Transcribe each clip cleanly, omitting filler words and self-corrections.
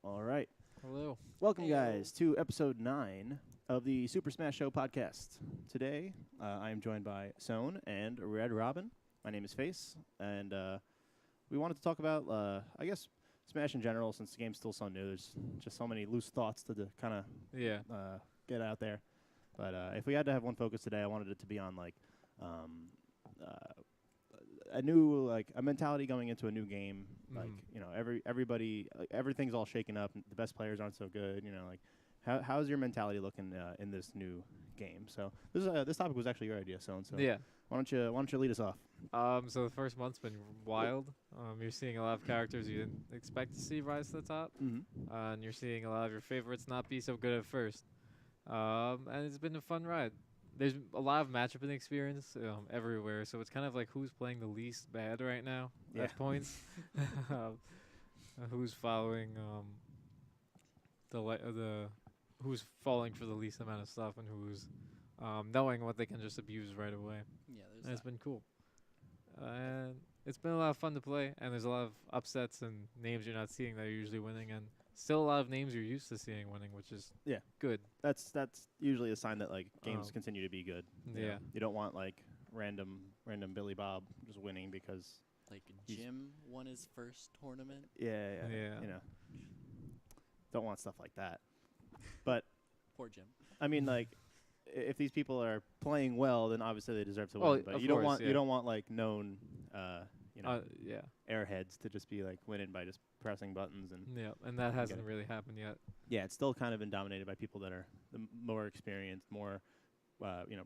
All right. Hello. Welcome, guys, to episode 9 of the Super Smash Show podcast. Today, I am joined by Sohn and Red Robin. My name is Face, and we wanted to talk about, I guess, Smash in general, since the game's still so new. There's just so many loose thoughts to kind of get out there. But if we had to have one focus today, I wanted it to be on, like, a new, like, a mentality going into a new game. Like, you know, everybody, everything's all shaken up. The best players aren't so good. You know, like, how's your mentality looking in this new game? So this topic was actually your idea, so Yeah. why don't you lead us off? So the first month's been wild. You're seeing a lot of characters you didn't expect to see rise to the top, and you're seeing a lot of your favorites not be so good at first. And it's been a fun ride. There's a lot of matchup experience everywhere, so it's kind of like who's playing the least bad right now at points. Who's following who's falling for the least amount of stuff, and who's knowing what they can just abuse right away. Yeah, And it's been cool. And it's been a lot of fun to play, and there's a lot of upsets and names you're not seeing that are usually winning, and still a lot of names you're used to seeing winning, which is good. That's usually a sign that, like, games continue to be good. Yeah. You don't want, like, random Billy Bob just winning because like Jim won his first tournament. yeah. You know, don't want stuff like that. But Poor Jim. I mean, like, if these people are playing well, then obviously they deserve to Well, win. But of you don't course, want yeah. you don't want, like, known Yeah. airheads to just be, like, winning by just pressing buttons. And Yeah, and that hasn't really happened yet. yeah, it's still kind of been dominated by people that are more experienced, more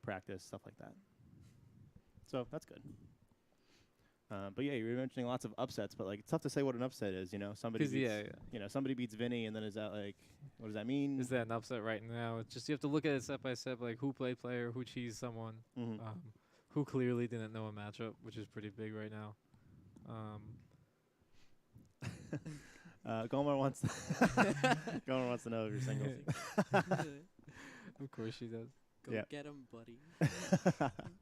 practice, stuff like that. So that's good. But yeah, you were mentioning lots of upsets, but, like, it's tough to say what an upset is. You know, somebody beats, somebody beats Vinny, and then is that, like, what does that mean? Is that an upset right now? It's just you have to look at it step by step, like who played player, who cheesed someone, who clearly didn't know a matchup, which is pretty big right now. Gomer wants Gomer wants to know if you're single. Of course she does. Go get him, buddy.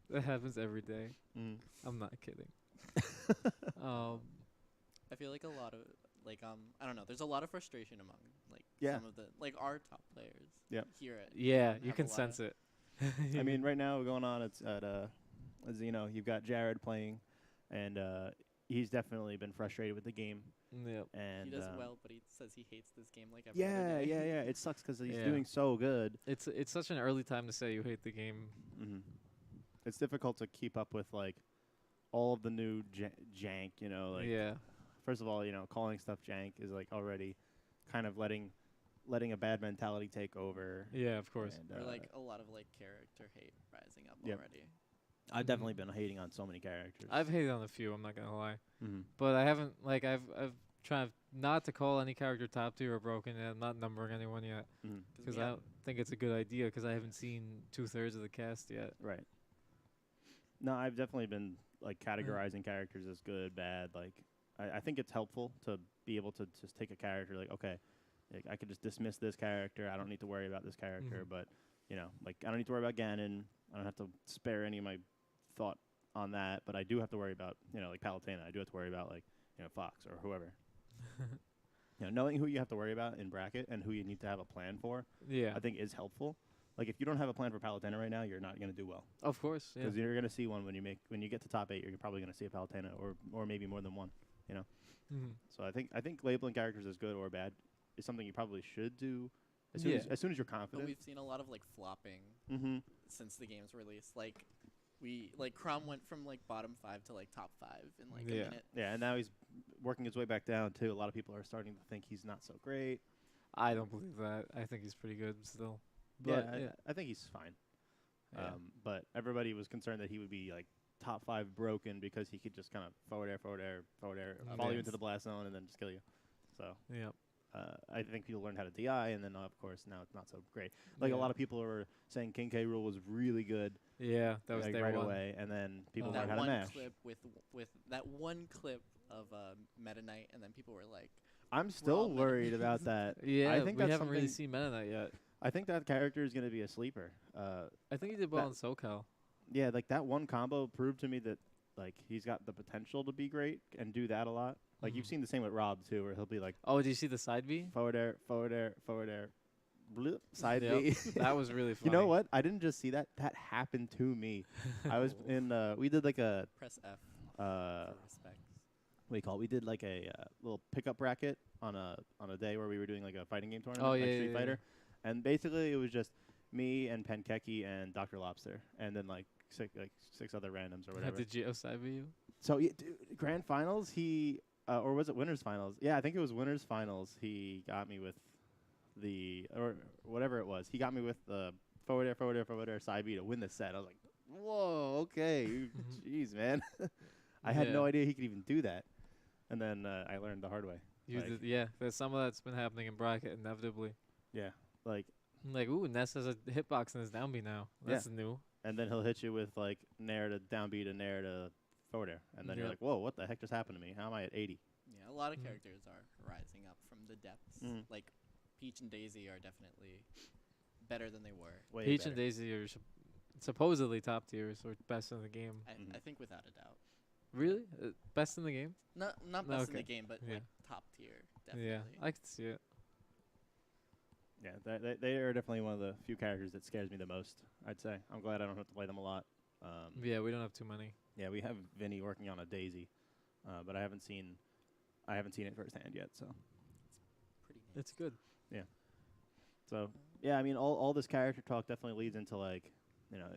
That happens every day. I'm not kidding. I feel like a lot of I don't know. There's a lot of frustration among some of the our top players. Yeah. Here at You can sense it. I mean, right now going on, it's at as you know, you've got Jared playing, and he's definitely been frustrated with the game. Yep. And he does well, but he says he hates this game like every other day. Yeah. It sucks because he's doing so good. It's such an early time to say you hate the game. It's difficult to keep up with, like, all of the new jank. You know, like, first of all, you know, calling stuff jank is, like, already kind of letting a bad mentality take over. Yeah, of course. And, or like a lot of character hate rising up already. I've definitely been hating on so many characters. I've hated on a few, I'm not gonna lie, but I haven't I've tried not to call any character top tier or broken, and I'm not numbering anyone yet because I don't think it's a good idea because I haven't seen 2/3 of the cast yet. Right. No, I've definitely been, like, categorizing characters as good, bad. Like, I think it's helpful to be able to just take a character, like, okay, like, I could just dismiss this character. I don't need to worry about this character, but, you know, like, I don't need to worry about Ganon. I don't have to spare any of my thought on that, but I do have to worry about, you know, like, Palutena. I do have to worry about, like, you know, Fox or whoever. You know, knowing who you have to worry about in bracket and who you need to have a plan for, I think is helpful. Like, if you don't have a plan for Palutena right now, you're not going to do well. Of course, because you're going to see one when you get to top 8. You're probably going to see a Palutena or maybe more than one. You know, so I think labeling characters as good or bad is something you probably should do as soon as you're confident. But we've seen a lot of flopping since the game's release. Chrom went from bottom 5 to top 5 in a minute. Yeah, and now he's working his way back down too. A lot of people are starting to think he's not so great. I don't believe that. I think he's pretty good still. But I think he's fine. But everybody was concerned that he would be top 5 broken because he could just kind of forward air, follow you into the blast zone and then just kill you. So I think people learned how to DI, and then of course now it's not so great. A lot of people were saying King K rule was really good. Yeah, that was right away, and then people learned how to mash. Clip with that one clip of Meta Knight, and then people were like, I'm still worried about that. I think we haven't really seen Meta Knight yet. I think that character is going to be a sleeper. I think he did well in SoCal. Yeah, that one combo proved to me that he's got the potential to be great and do that a lot. Like you've seen the same with Rob too, where he'll be like Oh, did you see the side B? forward air, forward air, forward air, bloop, side Yep. B. That was really funny. You know what? I didn't just see that. That happened to me. I was in. We did like a. Press F Uh, for respect. what do you call it? We did like a little pickup bracket on a day where we were doing like a fighting game tournament, Oh, like yeah, Street yeah, Fighter, and basically it was just me and Penkeki and Dr. Lobster, and then like six other randoms or whatever. Did Geo side B you? So yeah, dude, grand finals, he or was it winners finals? Yeah, I think it was winners finals. He got me with the or whatever it was. He got me with the forward air, side B to win the set. I was like, whoa, okay, jeez, man. I had no Yeah. idea he could even do that. And then I learned the hard way. Yeah, there's some of that's been happening in bracket inevitably. Yeah, like, Like, ooh, Ness has a hitbox in his down B now. That's new. and then he'll hit you with like nair to down B to nair to forward air, and then you're Yeah. like, whoa, what the heck just happened to me? How am I at 80? Yeah, a lot of Mhm. characters are rising up from the depths. Mhm. Like Peach and Daisy are definitely better than they were. Way Peach better. and Daisy are supposedly top tiers or best in the game. Mhm. I think without a doubt. Really? Best in the game? Not No, best in okay. the game, but Yeah. like top tier, definitely. Yeah, I can see it. Yeah, they are definitely one of the few characters that scares me the most, I'd say. I'm glad I don't have to play them a lot. Yeah, we don't have too many. Yeah, we have Vinny working on a Daisy, but I haven't seen it firsthand yet. So Pretty nice. It's good. so yeah, I mean, all this character talk definitely leads into like, you know,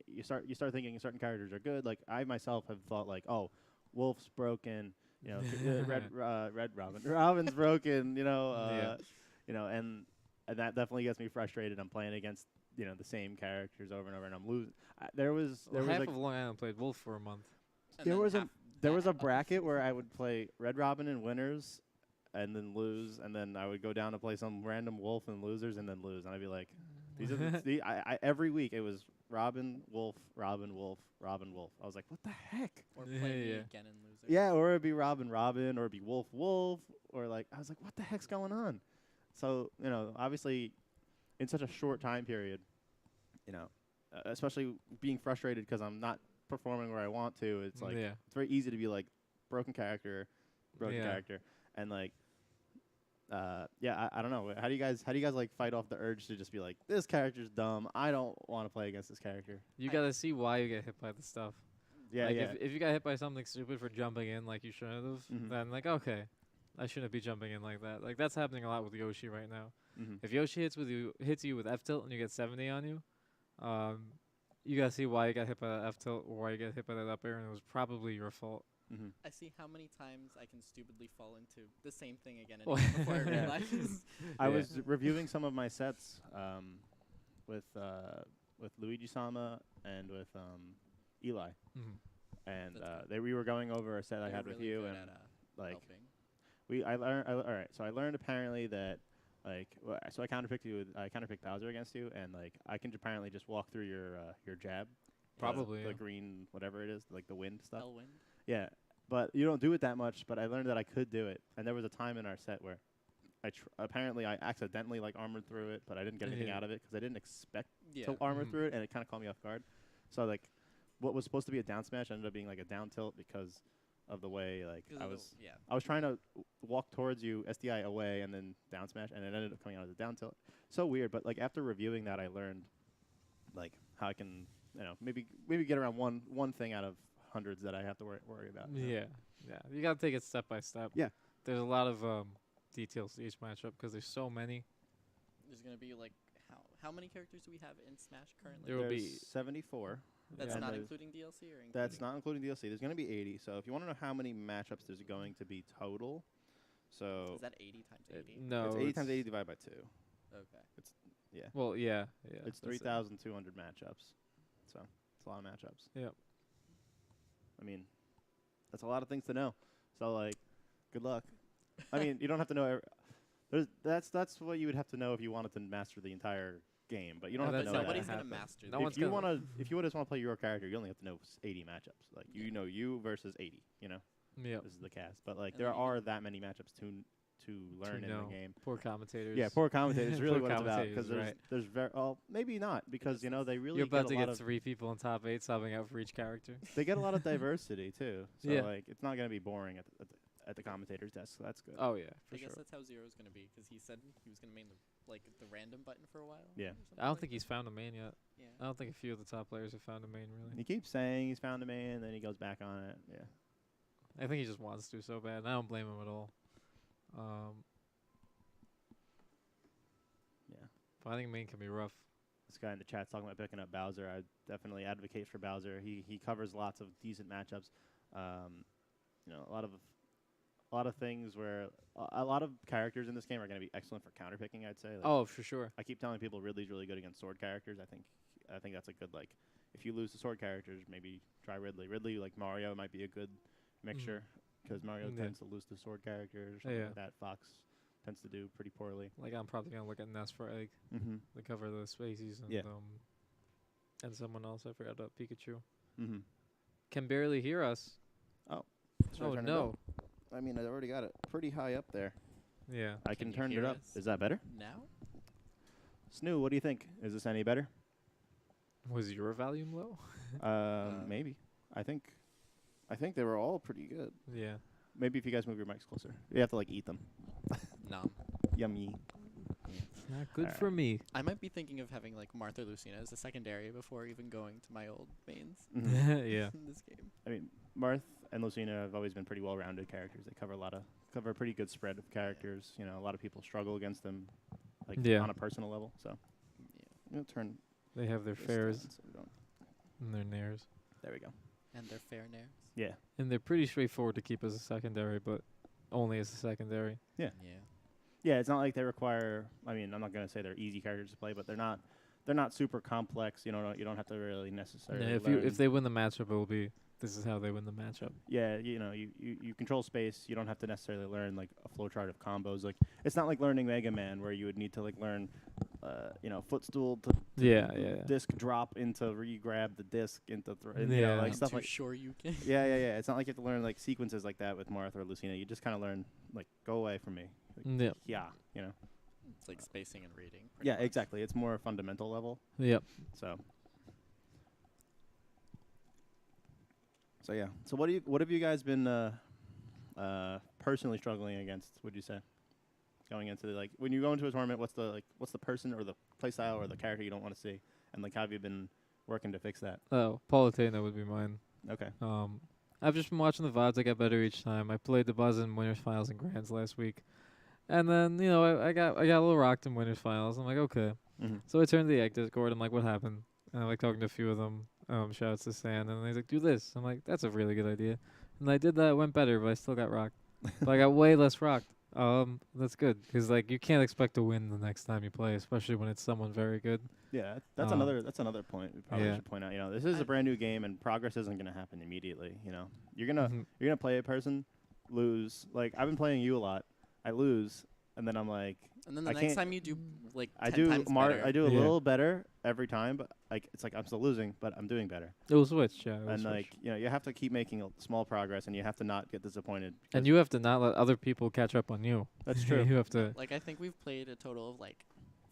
you start thinking certain characters are good. Like I myself have thought like, oh, Wolf's broken, you know, Red Robin's broken, you know, Yeah. you know, and that definitely gets me frustrated. I'm playing against, you know, the same characters over and over, and I'm losing. There was Half like of Long Island played Wolf for a month. And there then was a half there that was a happened. bracket where I would play Red Robin in winners, and then lose, and then I would go down to play some random Wolf in losers, and then lose, and I'd be like, these are I every week it was Robin Wolf, Robin Wolf, Robin Wolf. I was like, what the heck? Or Yeah, play me yeah. again in losers. Yeah, or it'd be Robin Robin, or it'd be Wolf Wolf, or like I was like, what the heck's going on? So you know, obviously, in such a short time period, you know, especially being frustrated because I'm not performing where I want to. It's like yeah. it's very easy to be like broken character, Yeah. and like, I don't know. How do you guys like fight off the urge to just be like, this character's dumb. I don't want to play against this character. You I- gotta see why you get hit by the stuff. Yeah, like yeah. If you got hit by something stupid for jumping in like you shouldn't have, Mhm. then like okay, I shouldn't be jumping in like that. Like that's happening a lot with Yoshi right now. Mhm. If Yoshi hits you with F tilt and you get 70 on you, you gotta see why you got hit by that F tilt or why you got hit by that up air, and it was probably your fault. Mhm. I see how many times I can stupidly fall into the same thing again and Well, again before I Yeah. realize. I Yeah. was reviewing some of my sets with Luigi-sama and with Eli, Mhm. and That's good. we were going over a set I You're had with really you, good and at, like helping. all right. So I learned apparently that like so I counterpicked Bowser against you, and like I can apparently just walk through your jab, Probably, the yeah. green whatever it is, like the wind stuff. Elwind. Yeah, but you don't do it that much. But I learned that I could do it, and there was a time in our set where apparently I accidentally like armored through it, but I didn't get anything Yeah. out of it because I didn't expect Yeah. to armor Mhm. through it, and it kind of caught me off guard. So like, what was supposed to be a down smash ended up being like a down tilt because of the way like 'Cause I of the- was yeah. I was trying to walk towards you, SDI away, and then down smash, and it ended up coming out as a down tilt. So weird, but like after reviewing that, I learned like how I can, you know, maybe get around one thing out of hundreds that I have to worry about. you know? Yeah. You gotta take it step by step. Yeah. There's a lot of details to each matchup because there's so many. There's gonna be like how many characters do we have in Smash currently? There will There's be 74. That's and not there's- including DLC or including That's not including DLC. There's going to be 80. So if you want to know how many matchups there's going to be total, so Is that 80 times 80? No, it's 80 times 80 divided by 2. Okay. Well, yeah. It's that's it. 3,200 matchups. So it's a lot of matchups. Yep. I mean, that's a lot of things to know. So like, good luck. I mean, you don't have to know. That's what you would have to know if you wanted to master the entire game, but you don't Yeah, have to that's know not that. Nobody's gonna happen. master No that. one's If you gonna- want to, if you just want to play your character, you only have to know 80 matchups. Like you know you versus 80. You know, Yep. this is the cast. But like And there then you are can- that many matchups to learn in know. the game. Poor commentators. Yeah, poor commentators. Really Poor what it's about commentators, because right. there's very maybe not because you know they really You're about get to a lot get of 3 people in top 8 subbing out for each character. they get a lot of diversity too. So Yeah. like it's not gonna be boring at the commentator's desk, so that's good. Oh yeah, for I guess sure. that's how Zero's gonna be, because he said he was gonna main the random button for a while. Yeah. or something I don't like think that. he's found a main yet. Yeah. I don't think a few of the top players have found a main He really. keeps saying he's found a main, then he goes back on it. Yeah. I think he just wants to so bad. And I don't blame him at all. Yeah. Finding main can be rough. This guy in the chat's talking about picking up Bowser. I definitely advocate for Bowser. He covers lots of decent matchups. A lot of things where a lot of characters in this game are going to be excellent for counterpicking. I'd say. Like, Oh, for sure. I keep telling people Ridley's really good against sword characters. I think that's a good like. If you lose the sword characters, maybe try Ridley. Ridley, like Mario, might be a good mixture because Mario Yeah. tends to lose the sword characters. Something Yeah. like that Fox tends to do pretty poorly. Like I'm probably gonna look at Ness for Egg Mm-hmm. to cover the spaces and Yeah. and someone else. I forgot about Pikachu. Mm-hmm. Can barely hear us. Should I Oh turn it no. up? I mean, I already got it pretty high up there. Yeah. I Can can you turn it hear up. us? Is that better? Now? Snoo, what do you think? Is this any better? Was your volume low? Maybe. I think they were all pretty good. Yeah. Maybe if you guys move your mics closer. You have to like eat them. No. Yummy. It's not good Alright. for me. I might be thinking of having like Martha Lucina as a secondary before even going to my old mains Mhm. Yeah. in this game. I mean, Marth and Lucina have always been pretty well-rounded characters. They cover a pretty good spread of characters. You know, a lot of people struggle against them, like Yeah. on a personal level. So Yeah. I'm gonna turn They have their this fairs down so we don't. and their nairs. There we go. And they're fair nares. Yeah. And they're pretty straightforward to keep as a secondary, but only as a secondary. Yeah. Yeah. Yeah, it's not like they require. I mean, I'm not gonna say they're easy characters to play, but they're not super complex. You know, you don't have to really necessarily. Yeah, learn. if they win the matchup, it will be this is how they win the matchup. Yeah, you know, you control space. You don't have to necessarily learn like a flowchart of combos. Like it's not like learning Mega Man where you would need to like learn, footstool to Yeah. disc drop into re-grab the disc into Yeah. like I'm stuff too like. sure you can. Yeah. It's not like you have to learn like sequences like that with Martha or Lucina. You just kind of learn like go away from me. Like, Yeah. yeah. It's like spacing and reading. pretty Yeah, much. exactly. It's more fundamental level. Yep. So yeah. So what have you guys been personally struggling against? Would you say going into the, like when you go into a tournament? What's the person or the playstyle or the character you don't want to see? And like how have you been working to fix that? Oh, Politano would be mine. Okay. I've just been watching the VODs. I get better each time. I played the Buzz in Winners Finals and Grands last week, and then I got a little rocked in Winners Finals. I'm like, okay. Mm-hmm. So I turned to the Egg Discord. I'm like, what happened? And I'm like talking to a few of them. Shout outs to Sand, and he's like, do this. I'm like, that's a really good idea. And I did that. It went better, but I still got rocked. But I got way less rocked. That's good because like you can't expect to win the next time you play, especially when it's someone very good. Yeah, that's another point we probably Yeah. should point out. You know, this is a brand new game, and progress isn't going to happen immediately. You know, you're gonna play a person, lose. Like I've been playing you a lot. I lose, and then I'm like, And then the I next can't- time you do like I 10 do times better. I do a Yeah. little better every time, but like it's like I'm still losing, but I'm doing better. It will switch, yeah. It will And switch. like you have to keep making small progress, and you have to not get disappointed. And you have to not let other people catch up on you. That's true. You have to. Like I think we've played a total of like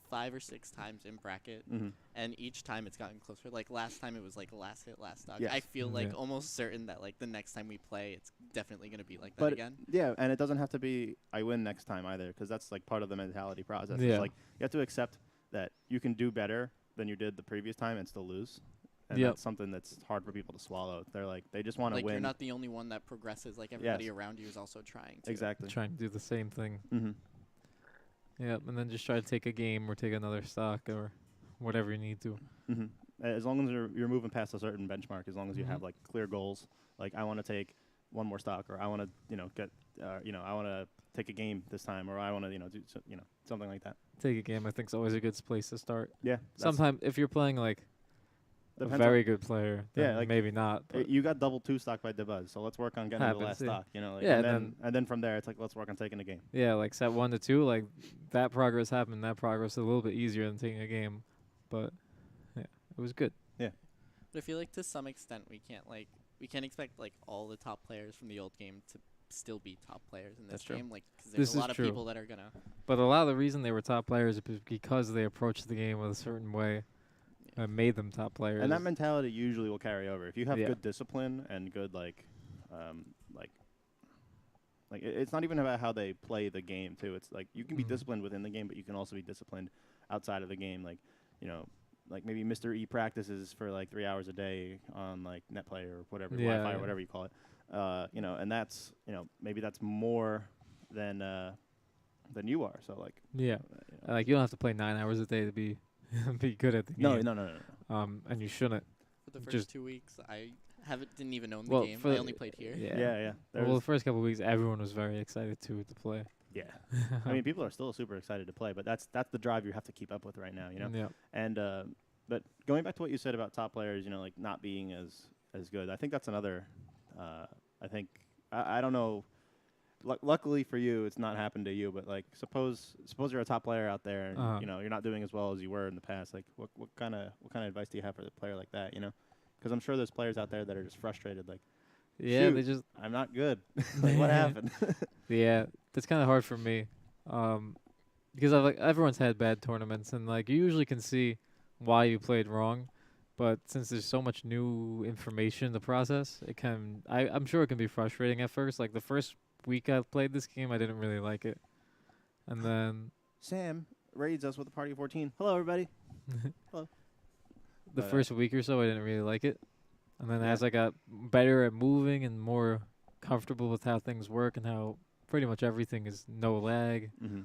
5 or 6 times in bracket, Mm-hmm. and each time it's gotten closer. Like last time it was like last hit, last stock. Yes. I feel like Yeah. almost certain that like the next time we play, it's definitely gonna be like that But again. yeah, and it doesn't have to be I win next time either, because that's like part of the mentality process. Yeah. It's like you have to accept that you can do better than you did the previous time and still lose. And Yep. that's something that's hard for people to swallow. They're like they just want to Like win. you're not the only one that progresses. Like everybody around you is also trying to. exactly. Trying to do the same thing. Mm-hmm. Yep, and then just try to take a game or take another stock or whatever you need to. Mm-hmm. As long as you're moving past a certain benchmark, as long as you Mhm. have like clear goals, like I want to take one more stock, or I want to get I want to take a game this time, or I want to do something like that. Take a game, I think, is always a good place to start. Yeah. Sometimes if you're playing like a Depends very good player, Yeah, then like, maybe not. But you got double 2 stock by Debuzz, so let's work on getting to the last Happens, yeah. stock. Like, Yeah, and then from there it's like let's work on taking a game. yeah, like set 1 to 2, like that progress happened. That progress is a little bit easier than taking a game, but yeah, it was good. But I feel like to some extent we can't expect like all the top players from the old game to still be top players in this That's true. game. Like 'cause This there's is a lot of true. people that are gonna. But a lot of the reason they were top players is because they approached the game with a certain way and made them top players. And that mentality usually will carry over if you have Yeah. good discipline and good Like it's not even about how they play the game too. It's like you can be Mhm. disciplined within the game, but you can also be disciplined outside of the game. Like, you know, like maybe Mr. E practices for like 3 hours a day on like NetPlay or whatever, Yeah, Wi-Fi yeah. or whatever you call it. You know, and that's, you know, maybe that's more than you are. So like, Yeah. you know. Like you don't have to play 9 hours a day to be be good at the No, game. no, no, no, no. And you shouldn't. For the first Just- 2 weeks, I didn't even own the Well, game. for I only played here. Yeah. Yeah. Well, There's- the first couple of weeks, everyone was very excited to play. yeah. I mean, people are still super excited to play, but that's the drive you have to keep up with right now, you know. Yeah. And but going back to what you said about top players, you know, like not being as good. I think that's another. I think I don't know. Luckily for you, it's not happened to you. But like, suppose you're a top player out there, and you know you're not doing as well as you were in the past. Like, what kind of advice do you have for a player like that? You know, because I'm sure there's players out there that are just frustrated. Like, Yeah, shoot, they just I'm not good. Like, what happened? yeah, that's kind of hard for me, because I've like everyone's had bad tournaments, and like you usually can see why you played wrong, but since there's so much new information in the process, I'm sure it can be frustrating at first. Like the first week I played this game, I didn't really like it, and then Sam raids us with a party of 14. Hello, everybody. Hello. the But, first week or so I didn't really like it, and then Yeah. as I got better at moving and more comfortable with how things work and how pretty much everything is no lag. Mm-hmm.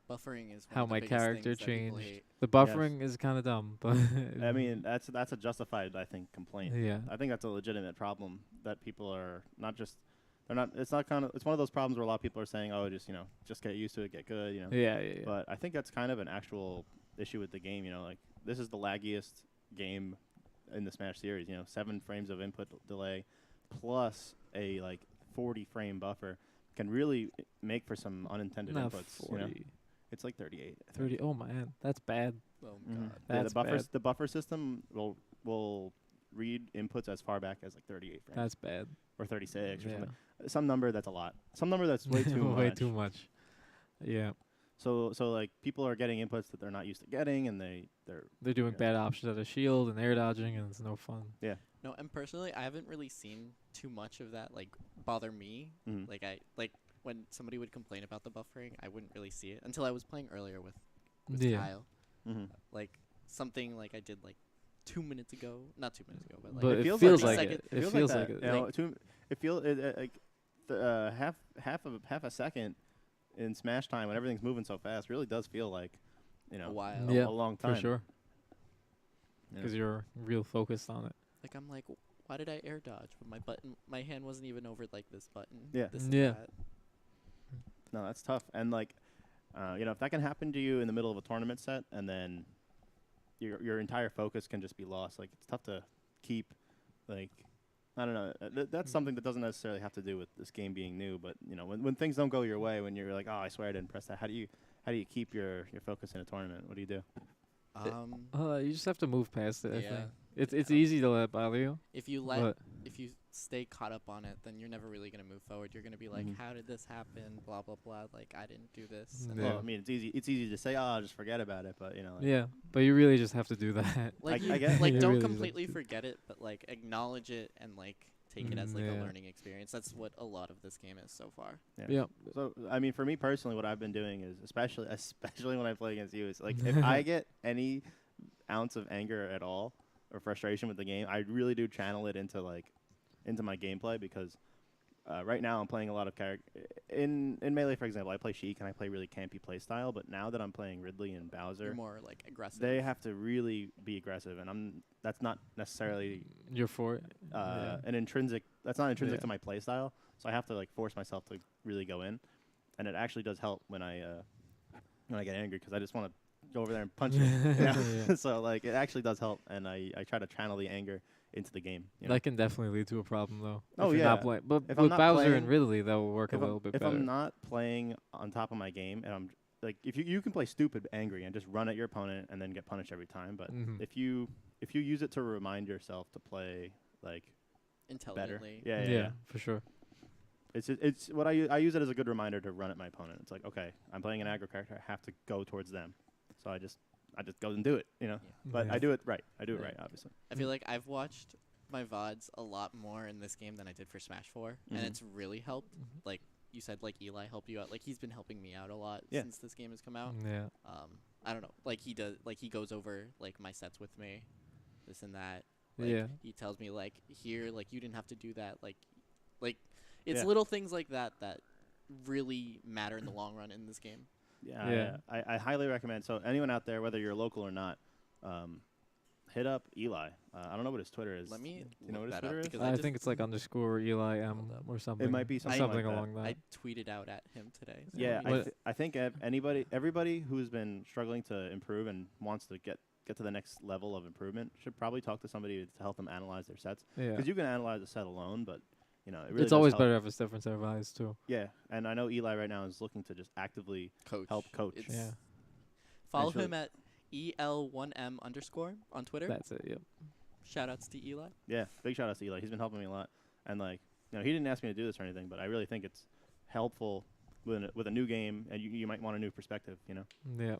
Buffering is one How of the my biggest character things that people changed. hate. The buffering is kind of dumb, but I mean, that's a justified, I think, complaint. yeah, I think that's a legitimate problem that people are not just. They're not. It's not kind of. It's one of those problems where a lot of people are saying, "Oh, just get used to it, get good," you know. yeah. But I think that's kind of an actual issue with the game. You know, like this is the laggiest game in the Smash series. You know, 7 frames of input delay, plus a like 40 frame buffer can really make for some unintended Not inputs. 40, You know? It's like 38. I think. 30. Oh man, that's bad. Oh Mhm. god. Yeah, That's the buffer system will read inputs as far back as like 38 frames That's bad. or 36 or Yeah. something. Some number that's a lot. Some number that's way too much. Way too much. Yeah, So like people are getting inputs that they're not used to getting, and they're doing Yeah. bad options out of shield and air dodging, and it's no fun. No, and personally, I haven't really seen too much of that like bother me. Mhm. Like when somebody would complain about the buffering, I wouldn't really see it until I was playing earlier with Yeah. Kyle. Mhm. Like something like I did like 2 minutes ago, not 2 minutes ago, but like But It it feels feels like like that. it. It It feels like that, it. You know, it feels like half a second in Smash time when everything's moving so fast really does feel like, you know, a while. Yeah, a long time. for sure. Yeah. Because you're real focused on it. Like I'm like, why did I air dodge? But my hand wasn't even over like this button. Yeah. This and Yeah. that. No, that's tough. And like, you know, if that can happen to you in the middle of a tournament set, and then your entire focus can just be lost. Like it's tough to keep, like, I don't know. That's something that doesn't necessarily have to do with this game being new, but you know, when things don't go your way, when you're like, oh, I swear I didn't press that. How do you keep your focus in a tournament? What do you do? You just have to move past it. I Yeah. think it's easy to let it bother you. If you let But if you stay caught up on it, then you're never really gonna move forward. You're gonna be like, Mhm. how did this happen? Blah blah blah. Like I didn't do this. And Yeah. Well, I mean, it's easy to say, oh, just forget about it, but you know, like, yeah, but you really just have to do that. Like I get it. like You don't really do. completely forget it, but like acknowledge it and like take it as like a Yeah. learning experience. That's what a lot of this game is so far. Yeah. So I mean, for me personally, what I've been doing is, especially when I play against you, is like if I get any ounce of anger at all or frustration with the game, I really do channel it into my gameplay, because right now I'm playing a lot of character in Melee, for example. I play Sheik and I play really campy play style, but now that I'm playing Ridley and Bowser, You're more like aggressive. they have to really be aggressive, and that's not necessarily You're for it. Yeah. that's not intrinsic Yeah. to my play style, so I have to like force myself to really go in, and it actually does help when I get angry, because I just want to go over there and punch it. You know? Yeah. So like it actually does help, and I try to channel the anger into the game. You know? That can definitely lead to a problem, though. Oh, if you're yeah. Not playing. But If I'm with not Bowser and playing- Ridley, that will work a if little bit if better. I'm not playing on top of my game, and I'm like, if you can play stupid angry and just run at your opponent and then get punished every time, but Mhm. if you use it to remind yourself to play like better, intelligently. yeah. for sure. It's what I use it as a good reminder to run at my opponent. It's like, okay, I'm playing an aggro character, I have to go towards them, so I just go and do it, you know. Yeah. But Yeah. I do it right. I do it Right. right, obviously. I feel like I've watched my VODs a lot more in this game than I did for Smash 4, and it's really helped. Like you said, like Eli helped you out. Like he's been helping me out a lot since this game has come out. Yeah. I don't know. Like he does. Like he goes over like my sets with me, this and that. Yeah. He tells me like here, like you didn't have to do that. Like it's little things like that that really matter in the long run in this game. Yeah. I highly recommend. So anyone out there, whether you're local or not, hit up Eli. I don't know what his Twitter is. Let me Do you know what his look that Twitter up is? because I think it's like _ Eli M or something. It might be something like that. along that. I tweeted out at him today. So Yeah, let me- I think everybody who's been struggling to improve and wants to get to the next level of improvement should probably talk to somebody to help them analyze their sets. Yeah. Because you can analyze a set alone, but it really It's does always help. better if it's different set of eyes too. Yeah, and I know Eli right now is looking to just actively coach. help coach. It's- Yeah. Follow It's really- him at EL1M_ on Twitter. That's it. Yep. Shoutouts to Eli. Yeah, big shout out to Eli. He's been helping me a lot, and he didn't ask me to do this or anything, but I really think it's helpful with a new game, and you might want a new perspective. Yeah.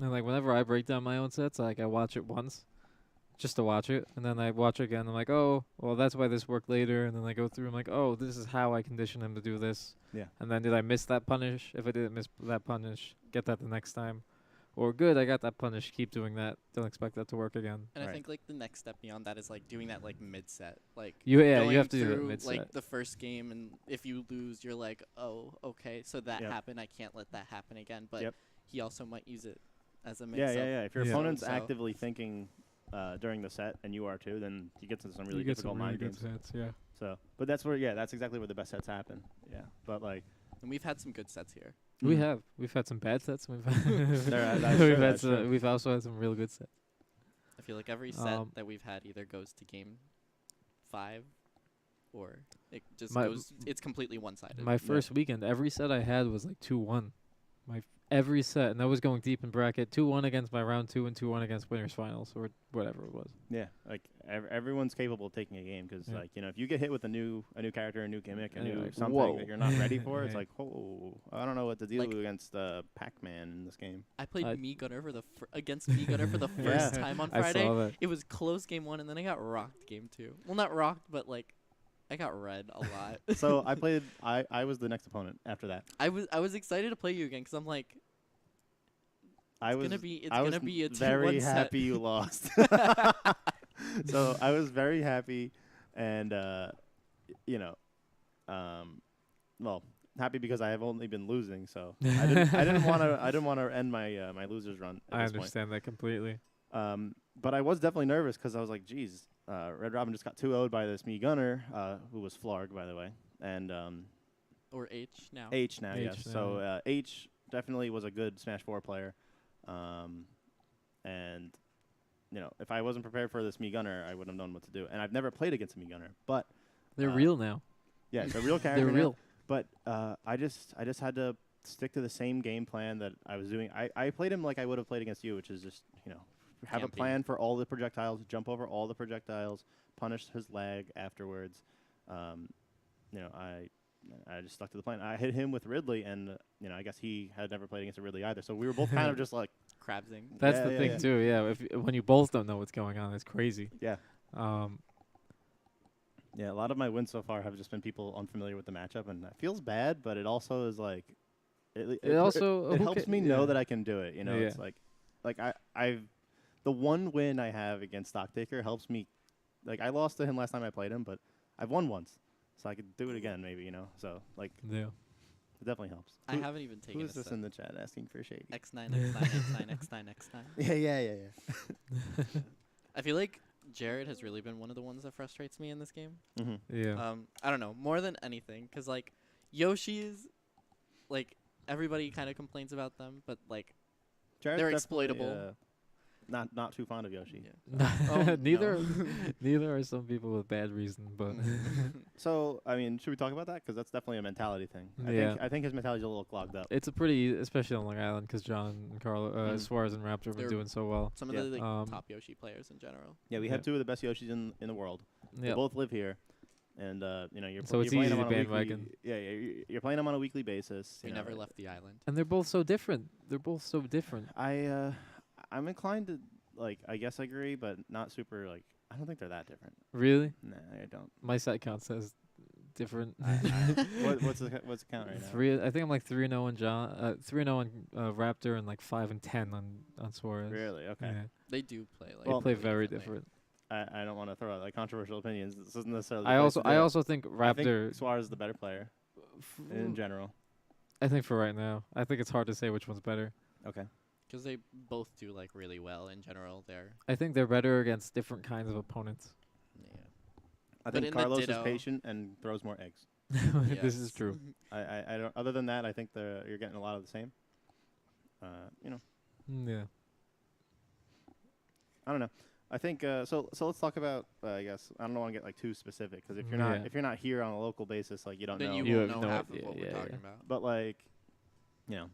And like whenever I break down my own sets, like I watch it once, just to watch it, and then I watch it again. I'm like, oh, well, that's why this worked later. And then I go through. I'm like, oh, this is how I conditioned him to do this. Yeah. And then did I miss that punish? If I didn't miss that punish, get that the next time. Or good, I got that punish. Keep doing that. Don't expect that to work again. And I Right. think like the next step beyond that is like doing that like mid set. Like You going have to do that through, mid-set. like the first game, and if you lose, you're like, oh, okay, so that Yep. happened. I can't let that happen again. But Yep. he also might use it as a mix. Yeah. If your Yeah. opponent's So- actively thinking during the set, and you are too, then you get to some really you get difficult some really mind good games. sets. Yeah. So, but that's exactly where the best sets happen. Yeah, but And we've had some good sets here. We have. We've had some bad sets. We've That's we've true, had that's true. we've also had some real good sets. I feel like every set Um, that we've had either goes to game 5, or it just My- goes. It's completely one-sided. My first weekend, every set I had was like 2-1. Every set, and I was going deep in bracket. 2-1 against my round 2 and 2-1 against winners finals or whatever it was. Yeah, everyone's capable of taking a game because Yeah. if you get hit with a new character, a new gimmick, a And you're new like, something whoa. that you're not ready for, it's Yeah. like, oh, I don't know what to deal Like- with against Pac-Man in this game. I played I- Me Gunner against Me Gunner for the Yeah. first time on I Friday. saw that. It was close game 1, and then I got rocked game 2. Well, not rocked, but like I got read a lot. So I played. I was the next opponent after that. I was excited to play you again because I'm like, I was it's I was gonna be a 2-1 very set. happy you lost. So I was very happy, and well, happy because I have only been losing. So I didn't want to end my my losers run at I this point. understand that completely. But I was definitely nervous because I was like, geez, Red Robin just got 2-0'd by this Me Gunner, who was Flarg, by the way, and Or H now. H now, H yes. now. So H definitely was a good Smash 4 player, and if I wasn't prepared for this Me Gunner, I wouldn't have known what to do. And I've never played against a Me Gunner, but They're real now. yeah, it's a real character. They're now. real. But I just had to stick to the same game plan that I was doing. I played him like I would have played against you, which is just have a Campy. plan for all the projectiles, jump over all the projectiles, punish his lag afterwards. I just stuck to the plan. I hit him with Ridley, and I guess he had never played against a Ridley either. So we were both kind of just like, Crabsing. That's Yeah, the yeah, thing yeah. too. Yeah, when you both don't know what's going on, it's crazy. yeah. Yeah, A lot of my wins so far have just been people unfamiliar with the matchup, and it feels bad, but it also is like, it also who helps ca- me know yeah. that I can do it. It's Yeah. like I've the one win I have against Stocktaker helps me. Like I lost to him last time I played him, but I've won once, so I could do it again maybe. So like Yeah. it definitely helps. I haven't even taken Who a is this set. in the chat asking for Shady? X9, X9, X9, X9, X9. Yeah. I feel like Jared has really been one of the ones that frustrates me in this game. Mm-hmm. Yeah. I don't know, more than anything, because like Yoshi's, like everybody kind of complains about them, but like Jared's They're definitely, exploitable. Not too fond of Yoshi. yeah. Oh, neither no. neither are some people with bad reason, but So I mean, should we talk about that? Because that's definitely a mentality thing. Yeah. I think his mentality's a little clogged up. it's a pretty, especially on Long Island, because John and Carlo, Mhm. Suarez and Raptor have been They're doing so well. Some of Yeah. the like, Um, top Yoshi players in general. Yeah, we Yeah. have two of the best Yoshis in the world. They Yeah. both live here, and you're So you're it's playing easy them to on a weekly- bandwagon. Yeah, you're playing them on a weekly basis. We you never know. left the island. And they're both so different. They're both so different. I'm inclined to I guess agree, but not super I don't think they're that different. Really? Nah, I don't. My site count says different. What's the count right now? 3. I think I'm like 3-0 on John. 3-0 on Raptor, and like 5-10 on Suarez. Really? Okay. Yeah. They do play like. They play really very differently. different. I don't want to throw out like controversial opinions. This isn't necessarily. I also think I think Raptor. Suarez is the better player in general. I think for right now, I think it's hard to say which one's better. Okay. Because they both do like really well in general. I think they're better against different kinds of opponents. Yeah. I But think in the Carlos is Ditto- patient and throws more eggs. This is Yes. true. I don't. Other than that, I think you're getting a lot of the same. You know, Yeah. I don't know. I think so. So let's talk about. I guess I don't want to get like too specific because if you're Yeah. not here on a local basis, like you don't Then know. you You won't have know no half idea, of what yeah, we're talking yeah. about. But like, you know,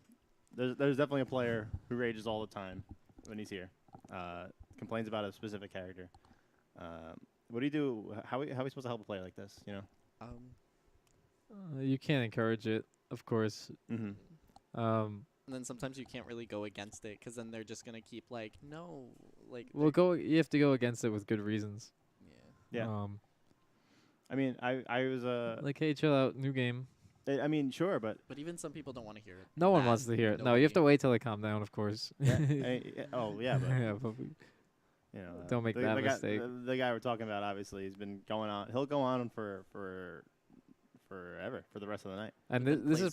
there's definitely a player who rages all the time when he's here. Complains about a specific character. What do you do? How are we supposed to help a player like this? You know. You can't encourage it, of course. Mm-hmm. And then sometimes you can't really go against it because then they're just gonna keep like no, like. Well, you have to go against it with good reasons. Yeah. Yeah. I mean, I was Like, hey, chill out, new game. I mean, sure, but But even some people don't want to hear it. No one That wants to hear it. No, you have to nobody- wait till they calm down, of course. yeah, oh yeah, but Yeah, but you know, Don't make the, that the mistake. Guy, the guy we're talking about, obviously, he's been going on. He'll go on for forever, for the rest of the night. and But then this is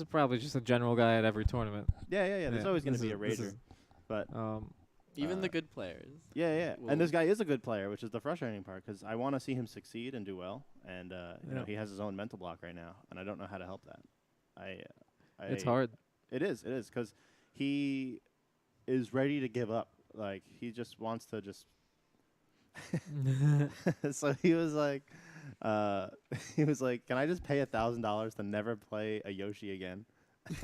probably just a general guy at every tournament. Yeah. There's Yeah, always going to this be a is- this rager, is- but Even the Uh, good players. yeah. Well- And this guy is a good player, which is the frustrating part because I want to see him succeed and do well, and you know Yeah. he has his own mental block right now, and I don't know how to help that. It's hard. It is because he is ready to give up. Like he just wants to just. So he was like, "Can I just pay $1,000 to never play a Yoshi again?"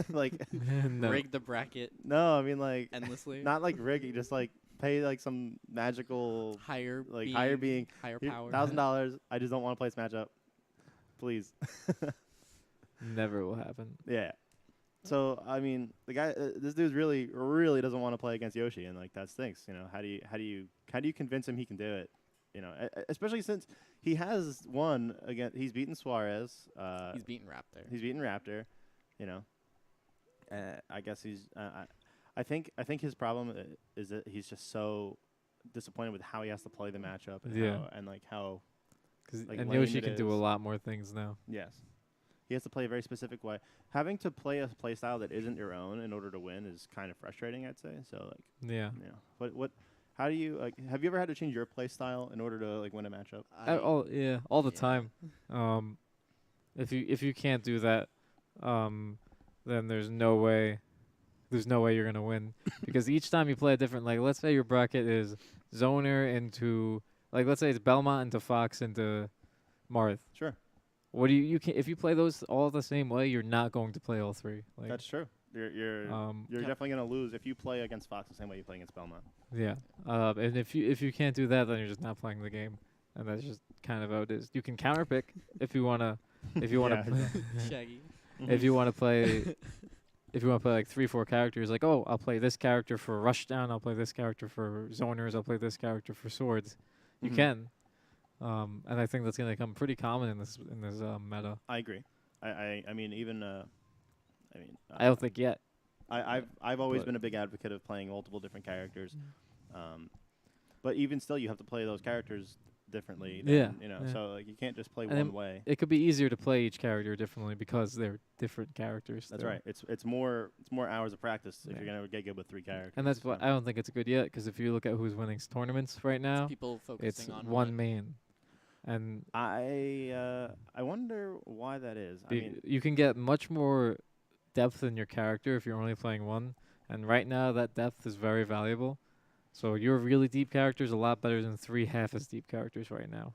Like, No. Rig the bracket no, I mean like endlessly. not like rigging, just like pay like some magical higher. higher being Higher power. $1,000. I just don't want to play Smash Up, please. Never will happen. Yeah. So I mean, the guy, this dude really doesn't want to play against Yoshi, and like that stinks. You know, how do you convince him he can do it? You know, especially since he has won again. He's beaten Suarez. He's beaten Raptor. He's beaten Raptor. You know, I guess he's. I think his problem is that he's just so disappointed with how he has to play the matchup. And Yeah. how like, And lame Yoshi it can do a is. lot more things now. Yes. He has to play a very specific way. Having to play a play style that isn't your own in order to win is kind of frustrating, I'd say. So like, Yeah. you know, how do you like? Have you ever had to change your play style in order to like win a matchup? All the yeah. time. If you can't do that, then there's no way you're gonna win because each time you play a different, like let's say your bracket is Zoner into, like let's say it's Belmont into Fox into Marth. Sure, What do you can, if you play those all the same way, you're not going to play all three. Like that's true. You're Yeah. definitely gonna lose if you play against Fox the same way you play against Belmont. yeah. And if you can't do that, then you're just not playing the game, and that's just kind of how it is. You can counterpick if you wanna Yeah, Shaggy. if you want to play like 3-4 characters, like, oh, I'll play this character for Rushdown, I'll play this character for Zoners, I'll play this character for Swords. You Mhm. can, and I think that's gonna become pretty common in this meta. I agree. I mean even I don't think yet. I've always But- been a big advocate of playing multiple different characters, but even still you have to play those characters differently. Than, Yeah, you know, yeah. so like you can't just play And one then way. It could be easier to play each character differently because they're different characters. That's still. right. It's more hours of practice if Yeah. you're gonna get good with 3 characters. And that's what so. I don't think it's good yet, because if you look at who's winning tournaments right now, People focusing it's on one main, and I wonder why that is. I mean, you can get much more depth in your character if you're only playing one, and right now that depth is very valuable. So your really deep character is a lot better than 3 half as deep characters right now.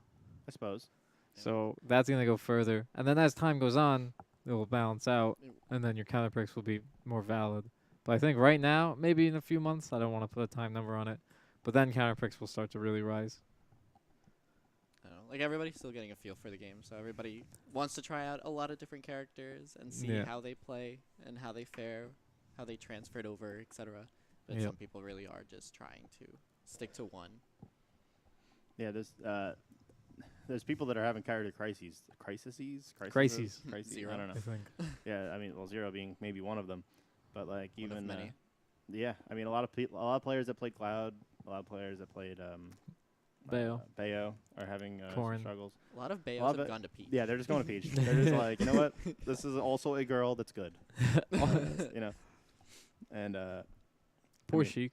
I suppose. So that's gonna go further, and then as time goes on, it will balance out, and then your counter picks will be more valid. But I think right now, maybe in a few months, I don't want to put a time number on it, but then counter picks will start to really rise. I don't know, like everybody's still getting a feel for the game, so everybody wants to try out a lot of different characters and see Yeah. how they play and how they fare, how they transferred over, etc. But Yep. some people really are just trying to stick to one. Yeah, there's people that are having character crises. Crises. Zero. I don't know. I think. Yeah, I mean, well, Zero being maybe one of them, but like One of even many. yeah, I mean, a lot of players that played Cloud, a lot of players that played Bayo are having some Corn. struggles. A lot of lot Bayos of have it- gone to Peach. Yeah, they're just going to Peach. They're just like, you know what? This is also a girl that's good. You know, and Poor mean, Sheik.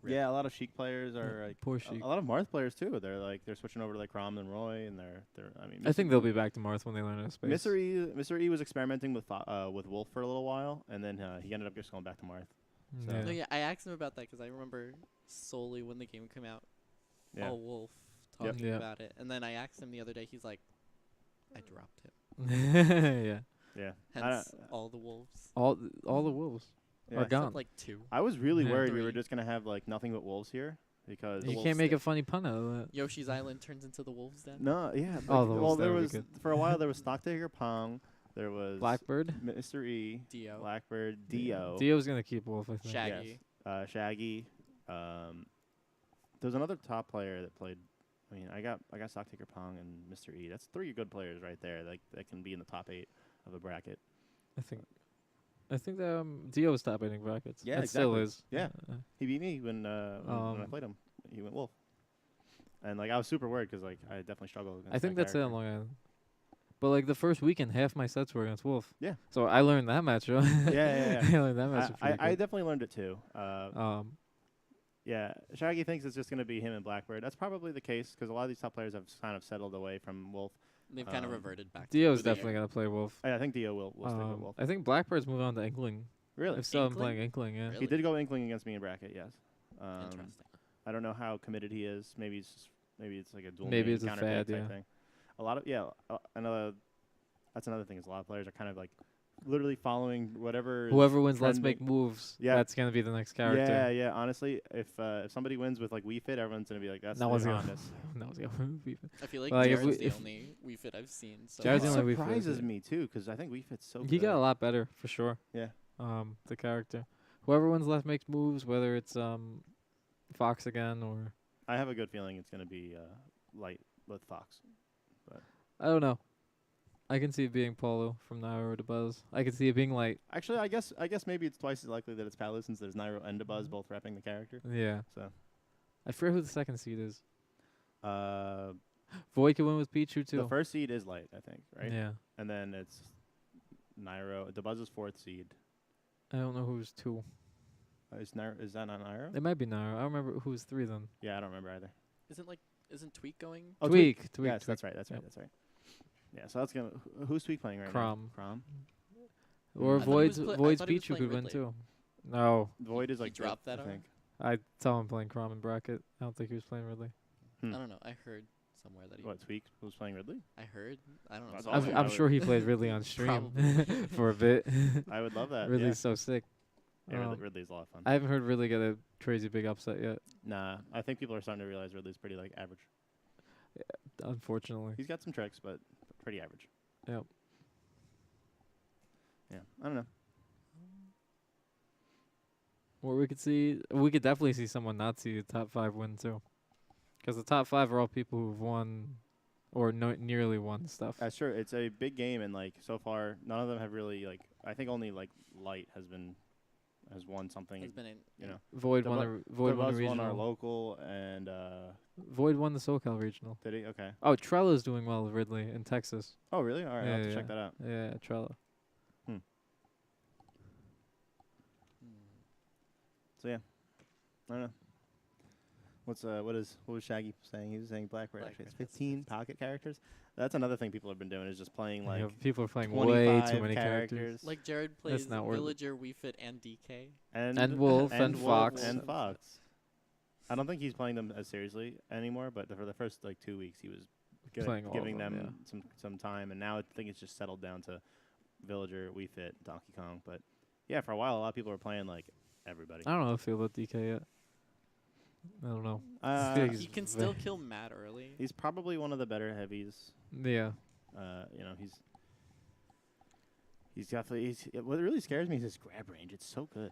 yeah, a lot of Sheik players are like Poor a Sheik. lot of Marth players too. They're switching over to like Crom and Roy, and they're I mean, I think they'll be back to Marth when they learn how to space. Mr. E was experimenting with Wolf for a little while, and then he ended up just going back to Marth. So- No, yeah, I asked him about that because I remember solely when the game came out, Yeah. all Wolf Yep. talking Yeah. about it, and then I asked him the other day. He's like, "I dropped him." Yeah. Yeah. Hence all the wolves. All the wolves Yeah. are Except gone. like 2. I was really Yeah. worried we were 3. just gonna have like nothing but wolves here because You can't make a funny pun out of that. Yoshi's Island turns into the wolves den. No, yeah. Like, Oh, the well, wolves, that there would be was good. for a while there was Stocktaker Pong, there was Blackbird. Mr. E, Dio. Blackbird, Dio, Dio's gonna keep Wolf, I think. Shaggy. Shaggy. There was another top player that played. I mean, I got Stocktaker Pong and Mr. E. That's 3 good players right there. Like that can be in the top 8 of a bracket. I think Dio was top 8 brackets. Yeah, it still exactly. is. Yeah. He beat me when I played him. He went Wolf. And like I was super worried because like I definitely struggled. Against I think that that's it on character. Long Island. But like the first weekend, half my sets were against Wolf. Yeah. So I learned that matchup. Yeah. I learned that matchup. I definitely learned it too. Yeah. Shaggy thinks it's just going to be him and Blackbird. That's probably the case because a lot of these top players have kind of settled away from Wolf. They've kind of reverted back. Dio's to who they definitely are. gonna play Wolf. I think Dio will stick with Wolf. I think Blackbird's moving on to Inkling. Really? I've still been Inkling? playing Inkling. Yeah. Really? He did go Inkling against me in bracket, yes. Interesting. I don't know how committed he is. Maybe it's like a dual Maybe main it's a counter fad, pick type yeah. thing. A lot of that's another thing is a lot of players are kind of like literally following whatever. Whoever wins, let's trending. make moves. Yeah. That's gonna be the next character. Yeah. Honestly, if somebody wins with like Wii Fit, everyone's gonna be like, that's No one's gonna. honest. No one's gonna. I feel like Like, if Jared's we- the if- only Wii Fit I've seen. So Jared's It the only Wii Fit surprises I've me too because I think Wii Fit's so. He good. got a lot better for sure. Yeah. The character. Whoever wins left makes moves, whether it's Fox again or I have a good feeling it's gonna be light with Fox. I don't know. I can see it being Polo from Nairo to Buzz. I can see it being like Actually, I guess maybe it's twice as likely that it's Palu since there's Nairo and Dabuz both repping the character. yeah. So. I forget who the second seed is. The Void could win with Pichu too. first seed is light, I think, right? Yeah. And then it's Nairo. Dabuz is 4th seed. I don't know who's 2. Is that not Nairo? It might be Nairo. I don't remember who's 3 then. Yeah, I don't remember either. isn't Tweak going? Oh, Tweak. Yes, Tweak. that's right. That's right. Yep. That's right. Yeah, so that's gonna. Who's Tweak playing right Crom. now? Crom. Or I thought he was Void's I thought he was Pichu could playing win Ridley. too. No. Void is like dropped fifth, that I think. I saw him playing Crom in bracket. I don't think he was playing Ridley. I don't know. I heard somewhere that he. What Tweak was playing Ridley? I heard. I don't know. That's somewhere. awesome. I'm sure he played Ridley on stream for a bit. I would love that. Ridley's so sick. Yeah, Ridley's a lot of fun. I haven't heard Ridley get a crazy big upset yet, Nah, I think people are starting to realize Ridley's pretty like average. unfortunately. He's got some tricks, but pretty average. Yep. Yeah, I don't know. Or we could definitely see someone not see the top 5 win too. Because the top 5 are all people who've won or nearly won stuff. That's true. It's a big game, and like so far, none of them have really like. I think only like Light has won something. Has been in. You know, Void The won Void the won regional. our local, and Void won the SoCal regional. did he? Okay. Oh, Trella's doing well with Ridley in Texas. Oh, really? All right, I'll have to Yeah, check that out. Yeah, Trella. So yeah, I don't know. What was Shaggy saying? He was saying Blackbird actually has Blackbird has 15 pocket characters. That's another thing people have been doing is just playing like Yeah, people are playing 25 way too many characters. Like Jared plays not worth it. Villager, Wii Fit, and DK. And Wolf, and Wolf Fox. and Fox. I don't think he's playing them as seriously anymore, but for the first like 2 weeks he was Playing all giving of them, them some time, and now I think it's just settled down to Villager, Wii Fit, Donkey Kong. But yeah, for a while a lot of people were playing like everybody. I don't know how I feel about DK yet. I don't know. He's He can still kill Matt early. He's probably one of the better heavies. Yeah. You know, he's definitely what really scares me is his grab range. It's so good.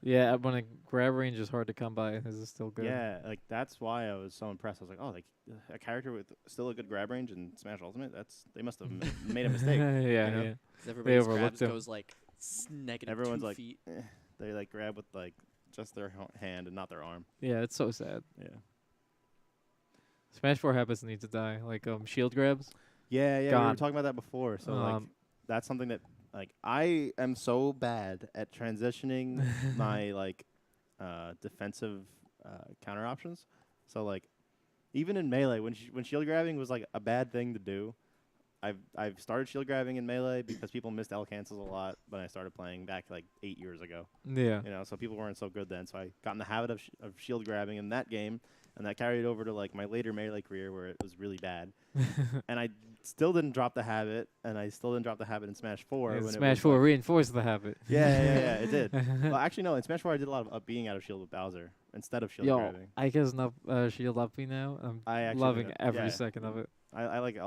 Yeah, when a grab range is hard to come by, this is still good. Yeah, like that's why I was so impressed. I was like, oh, like a character with still a good grab range in Smash Ultimate. They must have made a mistake. Yeah, you know? yeah. 'Cause everybody's overlooked grabs him. goes like negative Everyone's 2 like, feet. they like grab with like just their hand and not their arm. Yeah, it's so sad. Yeah. Smash 4 habits need to die. Like shield grabs. Yeah, yeah. We were God. talking about that before. So like that's something that like I am so bad at transitioning my like defensive counter options. So like even in Melee when shield grabbing was like a bad thing to do, I've started shield grabbing in Melee because people missed L cancels a lot when I started playing back like 8 years ago. Yeah. You know, so people weren't so good then. So I got in the habit of shield grabbing in that game, and that carried over to like my later Melee career where it was really bad. And I still didn't drop the habit, and I still didn't drop the habit in Smash 4. And When Smash it 4 was reinforced the habit. yeah, it did. Well, actually, no. In Smash 4, I did a lot of up being out of shield with Bowser instead of shield Yo, grabbing. I guess enough shield up me now. I'm I actually loving did it. every Yeah. second of it. I like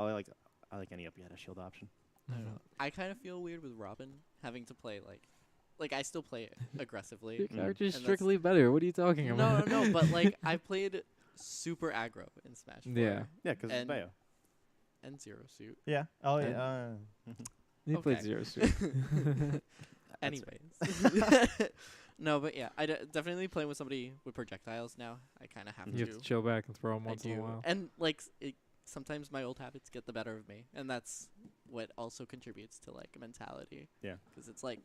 any up out of shield option. I don't know. I kind of feel weird with Robin having to play like I still play aggressively. Your character's And strictly better. What are you talking No, about? no, no, but like I played super aggro in Smash 4. Yeah. Yeah, because it's And- Bayo. And Zero Suit. Yeah. Oh And- yeah. He played Okay. Zero Suit. Anyways. No, but yeah, definitely playing with somebody with projectiles now. I kind of have You to. have to chill back and throw him I once in a do. while. And like sometimes my old habits get the better of me, and that's what also contributes to like mentality. Yeah. Because it's like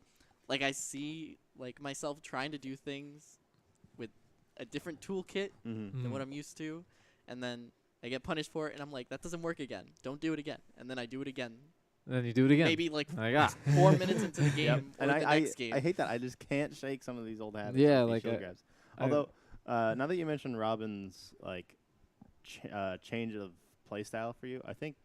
I see like myself trying to do things with a different toolkit Mm-hmm. than what I'm used to, and then I get punished for it, and I'm like, that doesn't work again. Don't do it again. And then I do it again. Then you do it again. Maybe like Like, ah. 4 minutes into the game Yep. or And the next game. I hate that. I just can't shake some of these old habits. Yeah, with these like, shield I- grabs. I- Although now that you mentioned Robin's like change of play style for you, I think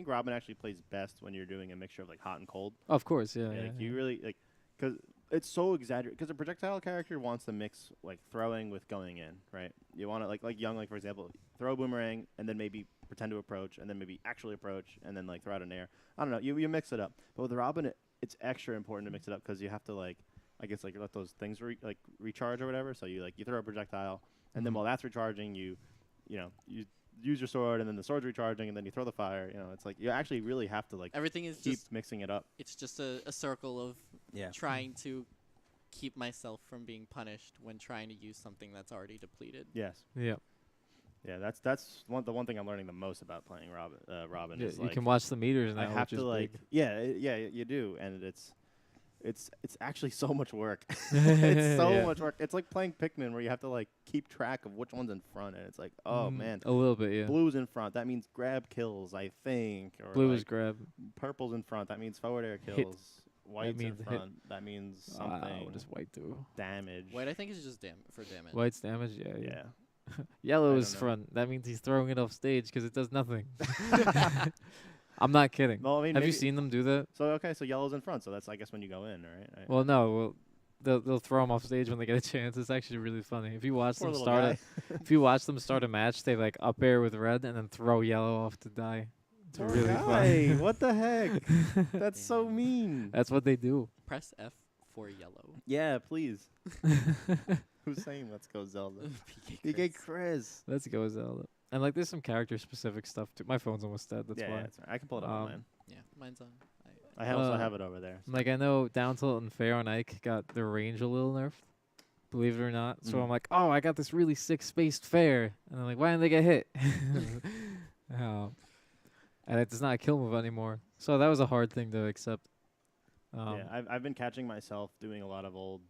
Robin actually plays best when you're doing a mixture of like hot and cold. Of course, yeah. Like you really like because it's so exaggerated. Because a projectile character wants to mix like throwing with going in, right? You want to like Young, like for example, throw a boomerang and then maybe pretend to approach and then maybe actually approach and then like throw out an air. I don't know. You mix it up. But with Robin, it's extra important to mix it up because you have to like I guess like let those things recharge or whatever. So you throw a projectile and then while that's recharging, you use your sword and then the sword's recharging and then you throw the fire. You know, it's like you actually really have to like Everything is keep just mixing it up. it's just a circle of Yeah. trying to keep myself from being punished when trying to use something that's already depleted. Yes. Yeah. Yeah, that's the one thing I'm learning the most about playing Robin. Robin Yeah, is you like can watch the meters now. I have which is to like big. yeah you do, and it's actually so much work. It's so Yeah. much work. It's like playing Pikmin where you have to like keep track of which one's in front, and it's like oh man, a little bit, yeah. blue's in front. That means grab kills, I think. Or Blue like is grab. purple's in front. That means forward air Hit. kills. White's in means hit. front. That means something. What does white do? Damage. White, I think, is just for damage. White's damage, yeah. Yeah. Yellow I is don't know. front. That means he's throwing it off stage because it does nothing. I'm not kidding. Well, I mean, Have you maybe- seen them do that? So okay, so yellow's in front. So that's I guess when you go in, right? Well, no. Well, they'll throw them off stage when they get a chance. It's actually really funny. If you watch Poor them little start guy. if you watch them start a match, they like up air with red and then throw yellow off to die. It's Poor really guy. fun. What the heck? That's so Yeah. mean. That's what they do. Press F for yellow. Yeah, please. Who's saying let's go Zelda? PK PK Chris. Chris. Let's go Zelda. And like, there's some character specific stuff too. My phone's almost dead. That's yeah, why. that's right. I can pull it up on mine. Yeah, mine's on. I also Uh, have it over there. Like, I know down tilt and fair and Ike got their range a little nerfed, believe it or not. So Mhm. I'm like, oh, I got this really sick spaced fair, and I'm like, why didn't they get hit? And it does not a kill move anymore. So that was a hard thing to accept. Yeah, I've been catching myself doing a lot of old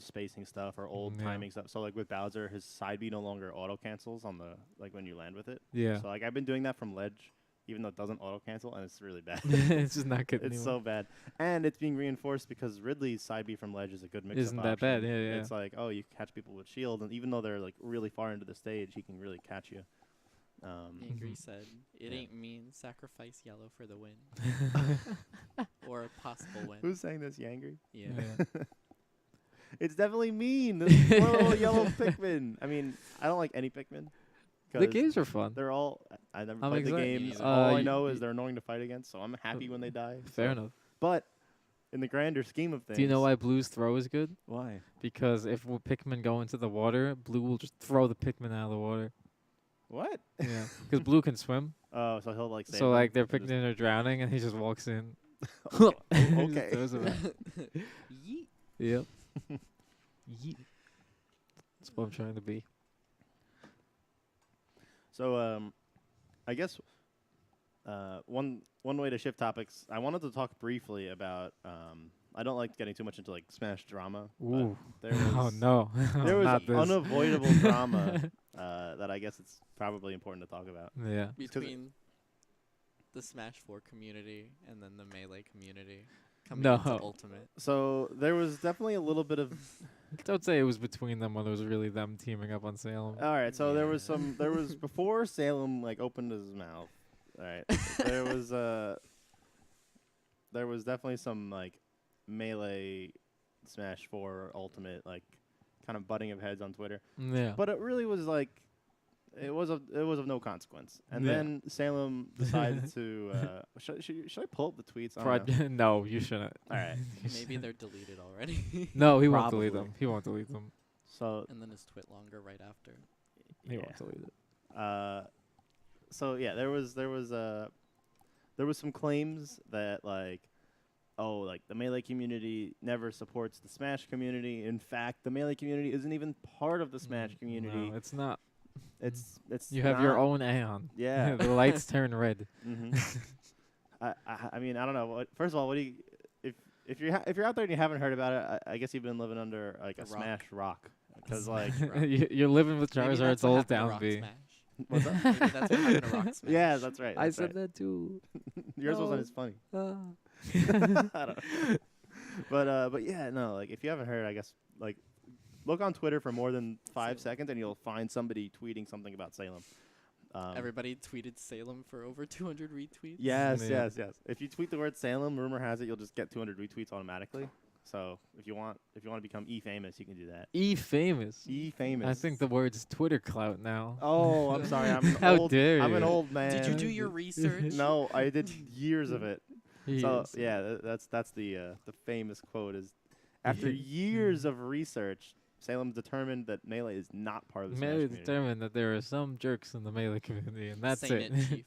spacing stuff or old Yeah. timing stuff. So like with Bowser, his side B no longer auto cancels on the like when you land with it. Yeah. So like I've been doing that from ledge, even though it doesn't auto cancel, and it's really bad. It's just not good It's anymore. so bad, and it's being reinforced because Ridley's side B from ledge is a good mix. Isn't that bad? Yeah, yeah. It's like, oh, you catch people with shield, and even though they're like really far into the stage, he can really catch you. Angry Mhm. said, "It Yeah. ain't mean. Sacrifice yellow for the win, or a possible win." Who's saying this, Yangry? Yeah. Yeah. It's definitely mean. This poor little yellow Pikmin. I mean, I don't like any Pikmin. The 'cause games are fun. They're all. I never I'm played the excited. games. Me neither. All I You- know is you- they're annoying to fight against, so I'm happy when they die. Fair so. enough. But in the grander scheme of things. Do you know why Blue's throw is good? Why? Because if Pikmin go into the water, Blue will just throw the Pikmin out of the water. What? Yeah, because Blue can swim. Oh, so he'll like. Save So them like their and just- Pikmin are drowning, and he just walks in. Okay. Just throws them out. Yeet. Yep. Yeet. That's what I'm trying to be. So I guess one way to shift topics. I wanted to talk briefly about. I don't like getting too much into like Smash drama. Ooh. But there was, Oh no. There was Not this. unavoidable drama that I guess it's probably important to talk about. Yeah. Between the Smash 4 community and then the Melee community coming No. into Ultimate. So there was definitely a little bit of. Don't say it was between them when it was really them teaming up on Salem. All right, so there was Yeah. some. There was before Salem like opened his mouth. All right, there was there was definitely some like Melee Smash 4 Ultimate like kind of butting of heads on Twitter. Yeah. But it really was like it was of no consequence. And Yeah. then Salem decided to should I pull up the tweets? I don't know. No, you shouldn't. All right. Maybe they're deleted already. No, he won't delete Probably. them. He won't delete them. So And then his twit longer right after. He yeah. won't delete it. So yeah, there was some claims that like like the Melee community never supports the Smash community. In fact, the Melee community isn't even part of the Smash community. No, it's not. It's You have your not- own Aeon. Yeah. The lights turn red. hmm I mean, I don't know. First of all, what do you if you're out there and you haven't heard about it, I guess you've been living under like a A rock. Smash rock because like You're living with Maybe Charizard's that's what old happened to down Rock B. Smash. what's up? Maybe that's what happened to Rock Smash. Yeah, that's right. I that's said right. that too. Yours No. wasn't as funny. Ah. I don't know. But yeah, no, like if you haven't heard, I guess like look on Twitter for more than 5 seconds and you'll find somebody tweeting something about Salem. Everybody tweeted Salem for over 200 retweets. Yes, Yeah. yes. If you tweet the word Salem, rumor has it you'll just get 200 retweets automatically. So if you want to become famous, you can do that. Famous. Famous. I think the word's Twitter clout now. Oh, I'm sorry. I'm How old. dare I'm an you. old man. Did you do your research? No, I did years of it. So Yes. yeah, that's the famous quote is after years of research, Salem determined that Melee is not part of the Smash Melee community. determined that there are some jerks in the Melee community, and that's Saying it. Chief.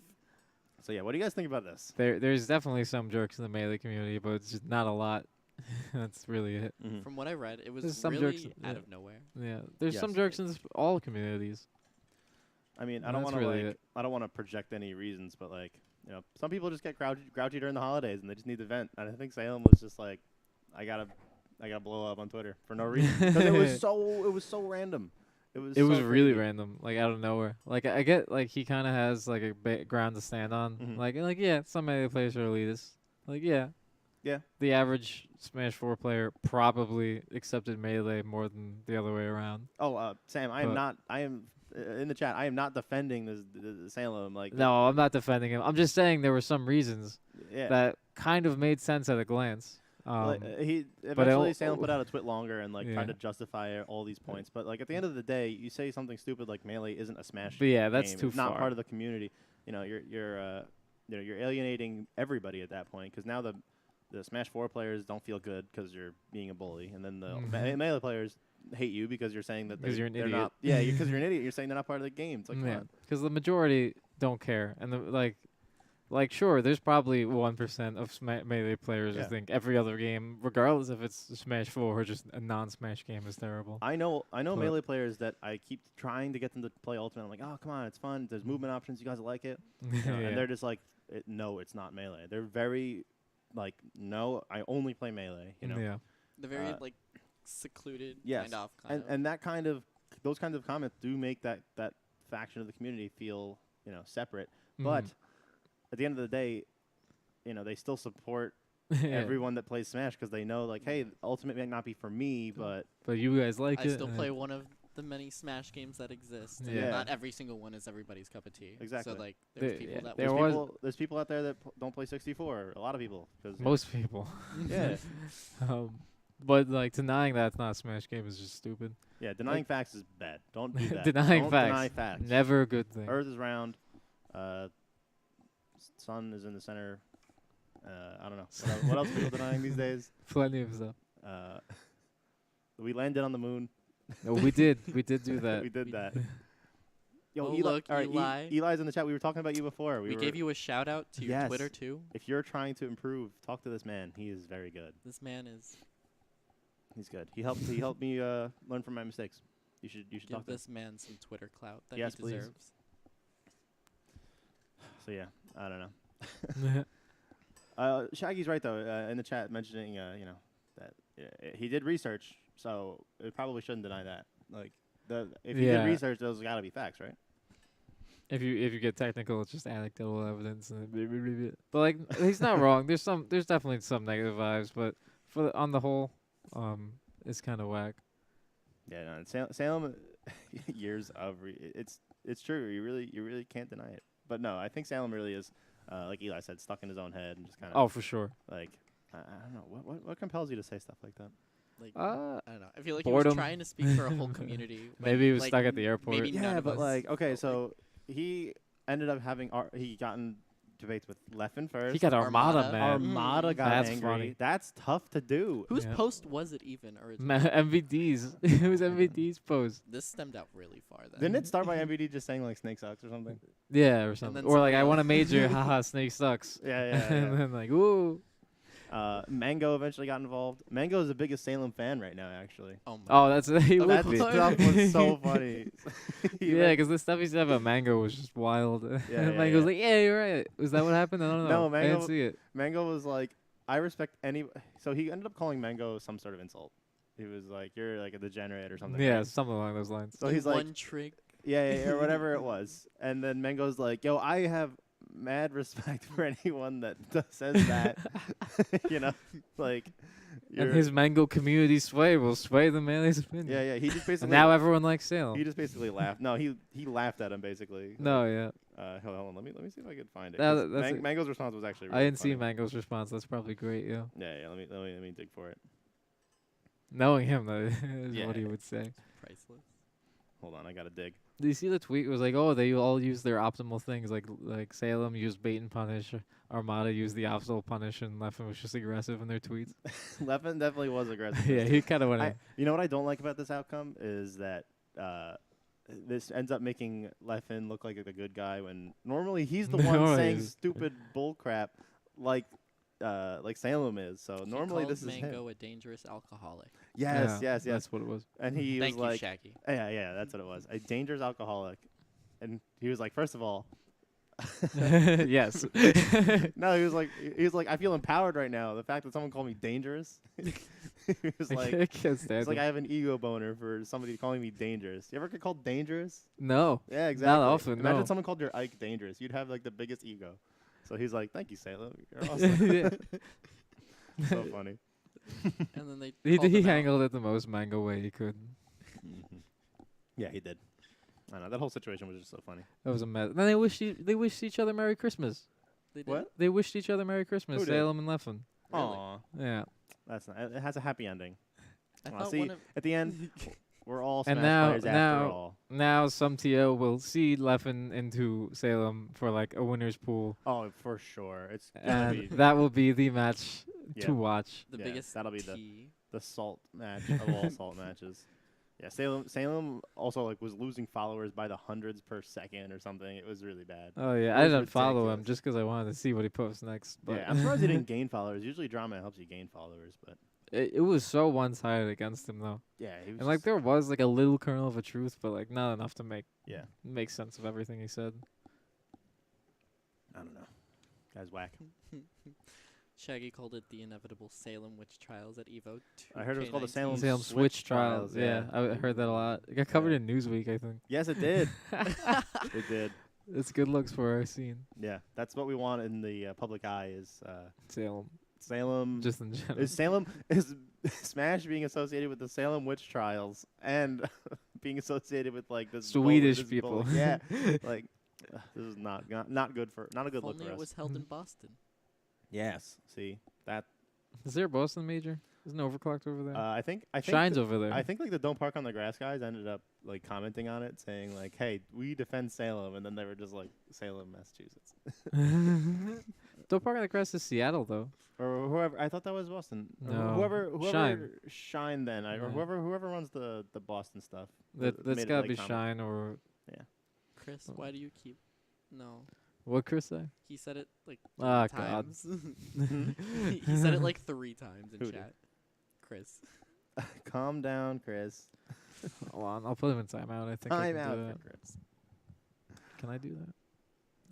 So yeah, what do you guys think about this? There's definitely some jerks in the Melee community, but it's just not a lot. That's really it. Mhm. From what I read, it was There's some really jerks, out yeah. of nowhere. Yeah, there's some Yes. jerks in all communities. I mean, I And don't that's want to really like it. I don't want to project any reasons, but like some people just get grouchy during the holidays and they just need to vent. And I think Salem was just like, I gotta blow up on Twitter for no reason because it was so random. It was It was so really crazy. random, like out of nowhere. Like I get, like he kind of has like a ground to stand on. Mhm. Like yeah, some Melee players are elitists. Like yeah. Yeah. The average Smash 4 player probably accepted Melee more than the other way around. Oh, Sam, I am But- not. I am in the chat. I am not defending the Salem. Like No, I'm not defending him. I'm just saying there were some reasons yeah. that kind of made sense at a glance. Like, he but eventually it- Salem put out a tweet longer and like Yeah. tried to justify all these points. But like at the end of the day, you say something stupid like Melee isn't a Smash. But yeah, that's game. too It's not far. part of the community. You're alienating everybody at that point because now the Smash 4 players don't feel good because you're being a bully, and then the Mhm. Melee players hate you because you're saying that 'Cause you're an they're idiot. not. Yeah, because you're an idiot. You're saying they're not part of the game. It's like come Yeah, on. because the majority don't care, and like sure, there's probably 1% of Melee players Yeah. who think every other game, regardless if it's Smash 4 or just a non-Smash game, is terrible. I know But- Melee players that I keep trying to get them to play Ultimate. I'm like, oh come on, it's fun. There's movement options. You guys like it? Yeah. And they're just like, no, it's not Melee. They're very like, no, I only play Melee. Yeah. The very Uh, secluded yes. kind of. And that those kinds of comments do make that faction of the community feel separate. But Mhm. at the end of the day, they still support Yeah. everyone that plays Smash because they know like, hey, Ultimate may not be for me, but But you guys like I it. still and play one of the many Smash games that exist. And Yeah. not every single one is everybody's cup of tea. Exactly. So like, there's The- people yeah, that there will was- there's people out there that don't play 64. A lot of people. 'Cause, Most people. yeah, But like denying that it's not a Smash game is just stupid. yeah. Denying facts is bad. Don't do that. Denying Don't facts. Deny facts. Never a good thing. Earth is round. Sun is in the center. I don't know. What else are people denying these days? Plenty of stuff. We landed on the moon. No, we did. We did do that. We did that. Yo, Oh, Eli, look, all right, Eli. Eli's in the chat. We were talking about you before. We gave you a shout out to your Yes. Twitter too. If you're trying to improve, talk to this man. He is very good. This man is. He's good. He helped me learn from my mistakes. You should Give talk to him. this man some Twitter clout that Yes, he please. deserves. So yeah, I don't know. Shaggy's right though in the chat mentioning that he did research, so it probably shouldn't deny that. Like if you did research, those got to be facts, right? If you get technical, it's just anecdotal evidence. But like, he's not wrong. There's definitely some negative vibes, but on the whole, it's kind of whack. Yeah, no, Salem years of it's true. You really can't deny it. But no, I think Salem really is, like Eli said, stuck in his own head and just kind of. Oh, for sure. Like, I don't know what compels you to say stuff like that. Like, I don't know. I feel like boredom. he was trying to speak for a whole community. Maybe he was like, stuck at the airport. Maybe none Yeah, of but us like, okay, felt so he ended up having he got in debates with Leffen first. He got Armada, Armada. man. Armada got That's angry. funny. That's tough to do. Whose Yeah. post was it even originally? MVD's. It was MVD's post. This stemmed out really far then. Didn't it start by MVD just saying like Snake sucks or something? Yeah, or something. then Or like, somebody I want a else- major. Haha, Snake sucks. Yeah. And then like, ooh. Mango eventually got involved. Mango is the biggest Salem fan right now, actually. Oh my. Oh, that's he would That be. stuff was so funny. Yeah, because the stuff he said about Mango was just wild. Yeah, And yeah, Mango was yeah. like, "Yeah, you're right. Was that what happened? I don't know. No, I Mango- didn't see it." Mango was like, I respect any. So he ended up calling Mango some sort of insult. He was like, "You're like a degenerate or something." Yeah, right? something along those lines. So he's like, one trick. yeah, or whatever it was. And then Mango's like, "Yo, I have mad respect for anyone that says that." Like. And his Mango community sway will sway the man's opinion. Yeah. He just basically. And now everyone likes Salem. he just basically laughed. No, he laughed at him basically. No, yeah. Hold on. Let me see if I can find it. That- 'Cause that's it. Mango's response was actually. I Really didn't see funny. Mango's response. That's probably great, yeah. Yeah. Let me dig for it. Knowing him, that is Yeah. what he would say. Priceless. Hold on, I gotta dig. Did you see the tweet? It was like, oh, they all use their optimal things. Like Salem used bait and punish, Armada used the optimal punish, and Leffen was just aggressive in their tweets. Leffen definitely was aggressive. Yeah, he kind of went in. You know what I don't like about this outcome is that this ends up making Leffen look like a good guy when normally he's the one Normally saying he's- stupid bull crap like Salem is. So He normally called this is Mango him. a dangerous alcoholic. Yes. That's what it was. And he Thank was you, like, Shaggy. yeah, that's what it was. A dangerous alcoholic. And he was like, first of all, Yes. no, he was like, I feel empowered right now. The fact that someone called me dangerous. He was like, I can't stand it's like him. I have an ego boner for somebody calling me dangerous. You ever get called dangerous? No. Yeah, exactly. Not often, Imagine no. someone called your Ike dangerous. You'd have like the biggest ego. So he's like, "Thank you, Salem. You're awesome." Yeah. So funny. And then they He called him out. handled it the most Mango way he could. Yeah, he did. I know that whole situation was just so funny. That was a mess. Then they wished each other Merry Christmas. They did. What? They wished each other Merry Christmas. Who did? Salem and Leffen. Really? Aw, Yeah. that's not. It has a happy ending. I Aw, thought see, one of at the end, we're all And Smash now- players after now- all. Now some TO will seed Leffen into Salem for like a winner's pool, Oh, for sure. It's gonna and be that will be the match Yeah. to watch. the Yeah, biggest that'll be the- tea. the salt match of all salt matches. Yeah, Salem also like was losing followers by the hundreds per second or something. It was really bad. Oh yeah, It I was didn't follow him ridiculous. just because I wanted to see what he posts next. But Yeah, I'm surprised he didn't gain followers. Usually drama helps you gain followers, but it was so one-sided against him though, yeah, he was and like just- there was like a little kernel of a truth, but like not enough to make sense of everything he said. I don't know. Guy's whack. Shaggy called it the inevitable Salem witch trials at Evo. I heard it was called the 2K19. Salem Switch trials. Yeah, I heard that a lot. It got covered Yeah. in Newsweek, I think. Yes, it did. It did. It's good looks for our scene, Yeah, that's what we want in the public eye is Salem. Salem. Just in general. Is Salem is Smash being associated with the Salem witch trials and being associated with like this Swedish this people. Yeah, like this is not good for not a good If look only for it us. was held in Boston. Yes, see that. Is there a Boston major? Isn't Overclocked over there? I think Shine's th- over there. I think like the Don't Park on the Grass guys ended up like commenting on it, saying like, "Hey, we defend Salem," and then they were just like, "Salem, Massachusetts." Still Park on the Crest is Seattle though. Or whoever. I thought that was Boston. No. Whoever Shine. Shine then. Or Yeah. whoever runs the Boston stuff. That's Made it gotta like be comic. Shine or Chris, why do you keep? No, what Chris say? he said it like Ah, 3 God. times. He said it like 3 times in Who did? chat. Chris. Calm down, Chris. Hold on, I'll put him in timeout. I think I Time can out do for that. Chris. Can I do that?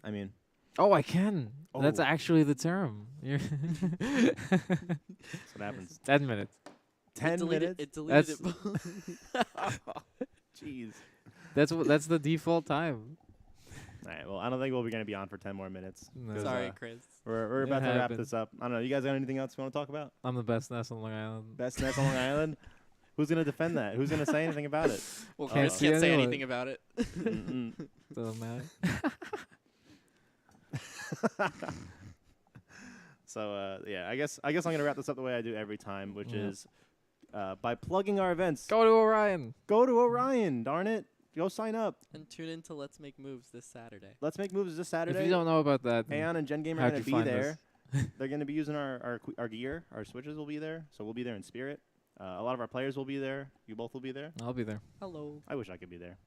I mean, Oh, I can. That's Oh. actually the term. that's what happens. 10 minutes. 10 minutes. It deleted That's- it. Jeez. That's the default time. All right. Well, I don't think we're going to be on for 10 more minutes. No. 'Cause, Sorry, Chris. We're It about to wrap happened. this up. I don't know. You guys got anything else you want to talk about? I'm the best nest on Long Island. Best nest on Long Island? Who's going to defend that? Who's going to say anything about it? Well, Can't Chris see can't say anyone. anything about it. Mm-mm. Doesn't matter. So yeah, I guess I'm gonna wrap this up the way I do every time, which Yeah. is by plugging our events. Go to Orion. Go to Orion, darn it! Go sign up. And tune in to Let's Make Moves this Saturday. Let's make moves this Saturday. If you don't know about that, then Aeon and Gen Game are how'd gonna you be find there. this? They're gonna be using our gear. Our switches will be there, so we'll be there in spirit. A lot of our players will be there. You both will be there. I'll be there. Hello. I wish I could be there.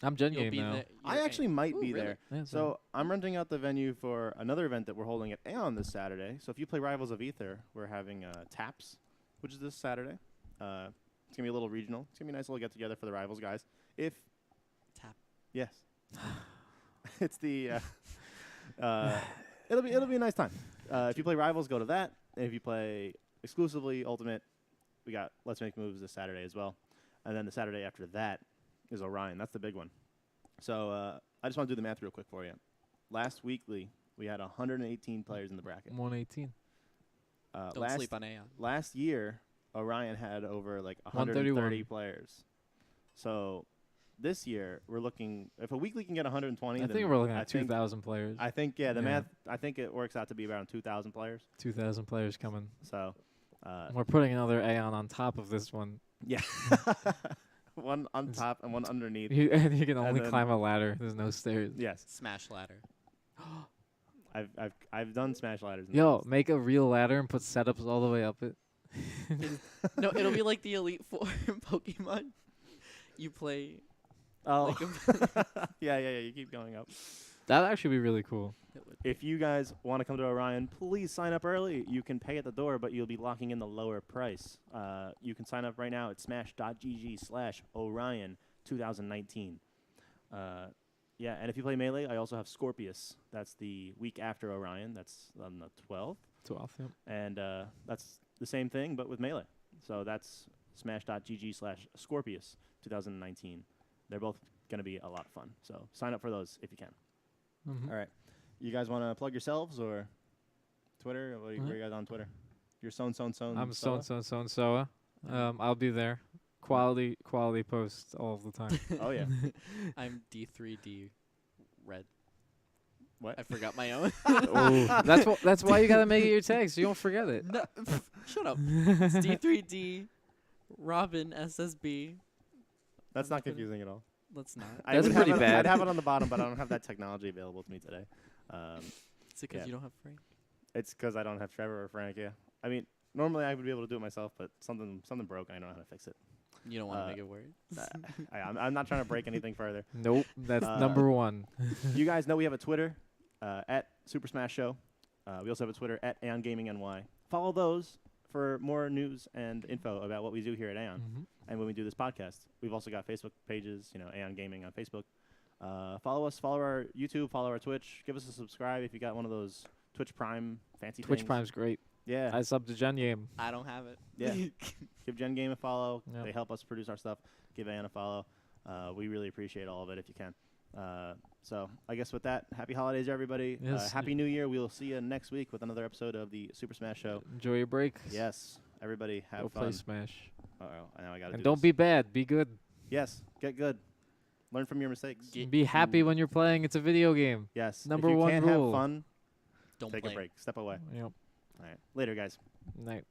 I'm Gen You'll Game be now. there. I You're actually A- might Ooh, be really? there. Yeah, So I'm renting out the venue for another event that we're holding at Aeon this Saturday. So if you play Rivals of Ether, we're having TAPS, which is this Saturday. It's gonna be a little regional. It's gonna be a nice little get together for the Rivals guys. If Tap. yes, it's the it'll be a nice time. If you play Rivals, go to that. And if you play exclusively Ultimate, we got Let's Make Moves this Saturday as well. And then the Saturday after that is Orion. That's the big one. So I just want to do the math real quick for you. Last weekly, we had 118 players in the bracket. 118. Don't sleep on Aeon. Last year, Orion had over like 130 131. players. So this year, we're looking, if a weekly can get 120, I then think we're looking I at think- 2,000 players. I think, yeah, the Yeah. math, I think it works out to be around 2,000 players. 2,000 players coming. So, We're putting another Aeon on top of this one. yeah. One on top and one underneath. And you can only then- climb a ladder. There's no stairs. Yes. Smash ladder. I've done Smash Ladders. in the Yo, past. make a real ladder and put setups all the way up it. No, it'll be like the Elite Four in Pokemon. You play. Oh. Like yeah. You keep going up. That'd actually be really cool. If you guys want to come to Orion, please sign up early. You can pay at the door, but you'll be locking in the lower price. You can sign up right now at smash.gg/Orion 2019. Yeah, and if you play Melee, I also have Scorpius. That's the week after Orion. That's on the 12th. 12th, yep. And that's the same thing, but with Melee. So that's smash.gg/Scorpius 2019. They're both going to be a lot of fun. So sign up for those if you can. Mhm. All right. You guys want to plug yourselves or Twitter? Where you guys on Twitter? You're I'm Soa? Soa. I'll be there. Quality posts all the time. Oh, yeah. I'm D3D Red. What? I forgot my own. Oh, that's why you gotta make it your tag so you don't forget it. No, shut up. It's D3D Robin SSB. That's not confusing at all. Let's not. I That's would pretty have bad. I'd have it on the bottom, but I don't have that technology available to me today. Is it because Yeah. you don't have Frank? It's because I don't have Trevor or Frank, yeah. I mean, normally I would be able to do it myself, but something broke. I don't know how to fix it. You don't want to Uh, make it worse. I'm not trying to break anything further. Nope, that's Uh, number one. You guys know we have a Twitter at Super Smash Show. We also have a Twitter at AON Gaming NY. Follow those for more news and info about what we do here at AON Mhm. and when we do this podcast. We've also got Facebook pages, AON Gaming on Facebook. Follow us, follow our YouTube, follow our Twitch. Give us a subscribe if you got one of those Twitch Prime fancy Twitch things. Prime's great. Yeah. I subbed to Gen Game. I don't have it. Yeah. Give Gen Game a follow. Yep. They help us produce our stuff. Give AON a follow. We really appreciate all of it if you can. So I guess with that, happy holidays, everybody. Yes. Happy New Year. We'll see you next week with another episode of the Super Smash Show. Enjoy your break. Yes. Everybody have Go fun. play Smash. Uh-oh. Now I got to And do don't this. be bad. Be good. Yes. Get good. Learn from your mistakes. Get Be happy when you're playing. It's a video game. Yes. Number if you one can't rule. have fun, Don't take play. a break. Step away. Yep. All right. Later, guys. Night.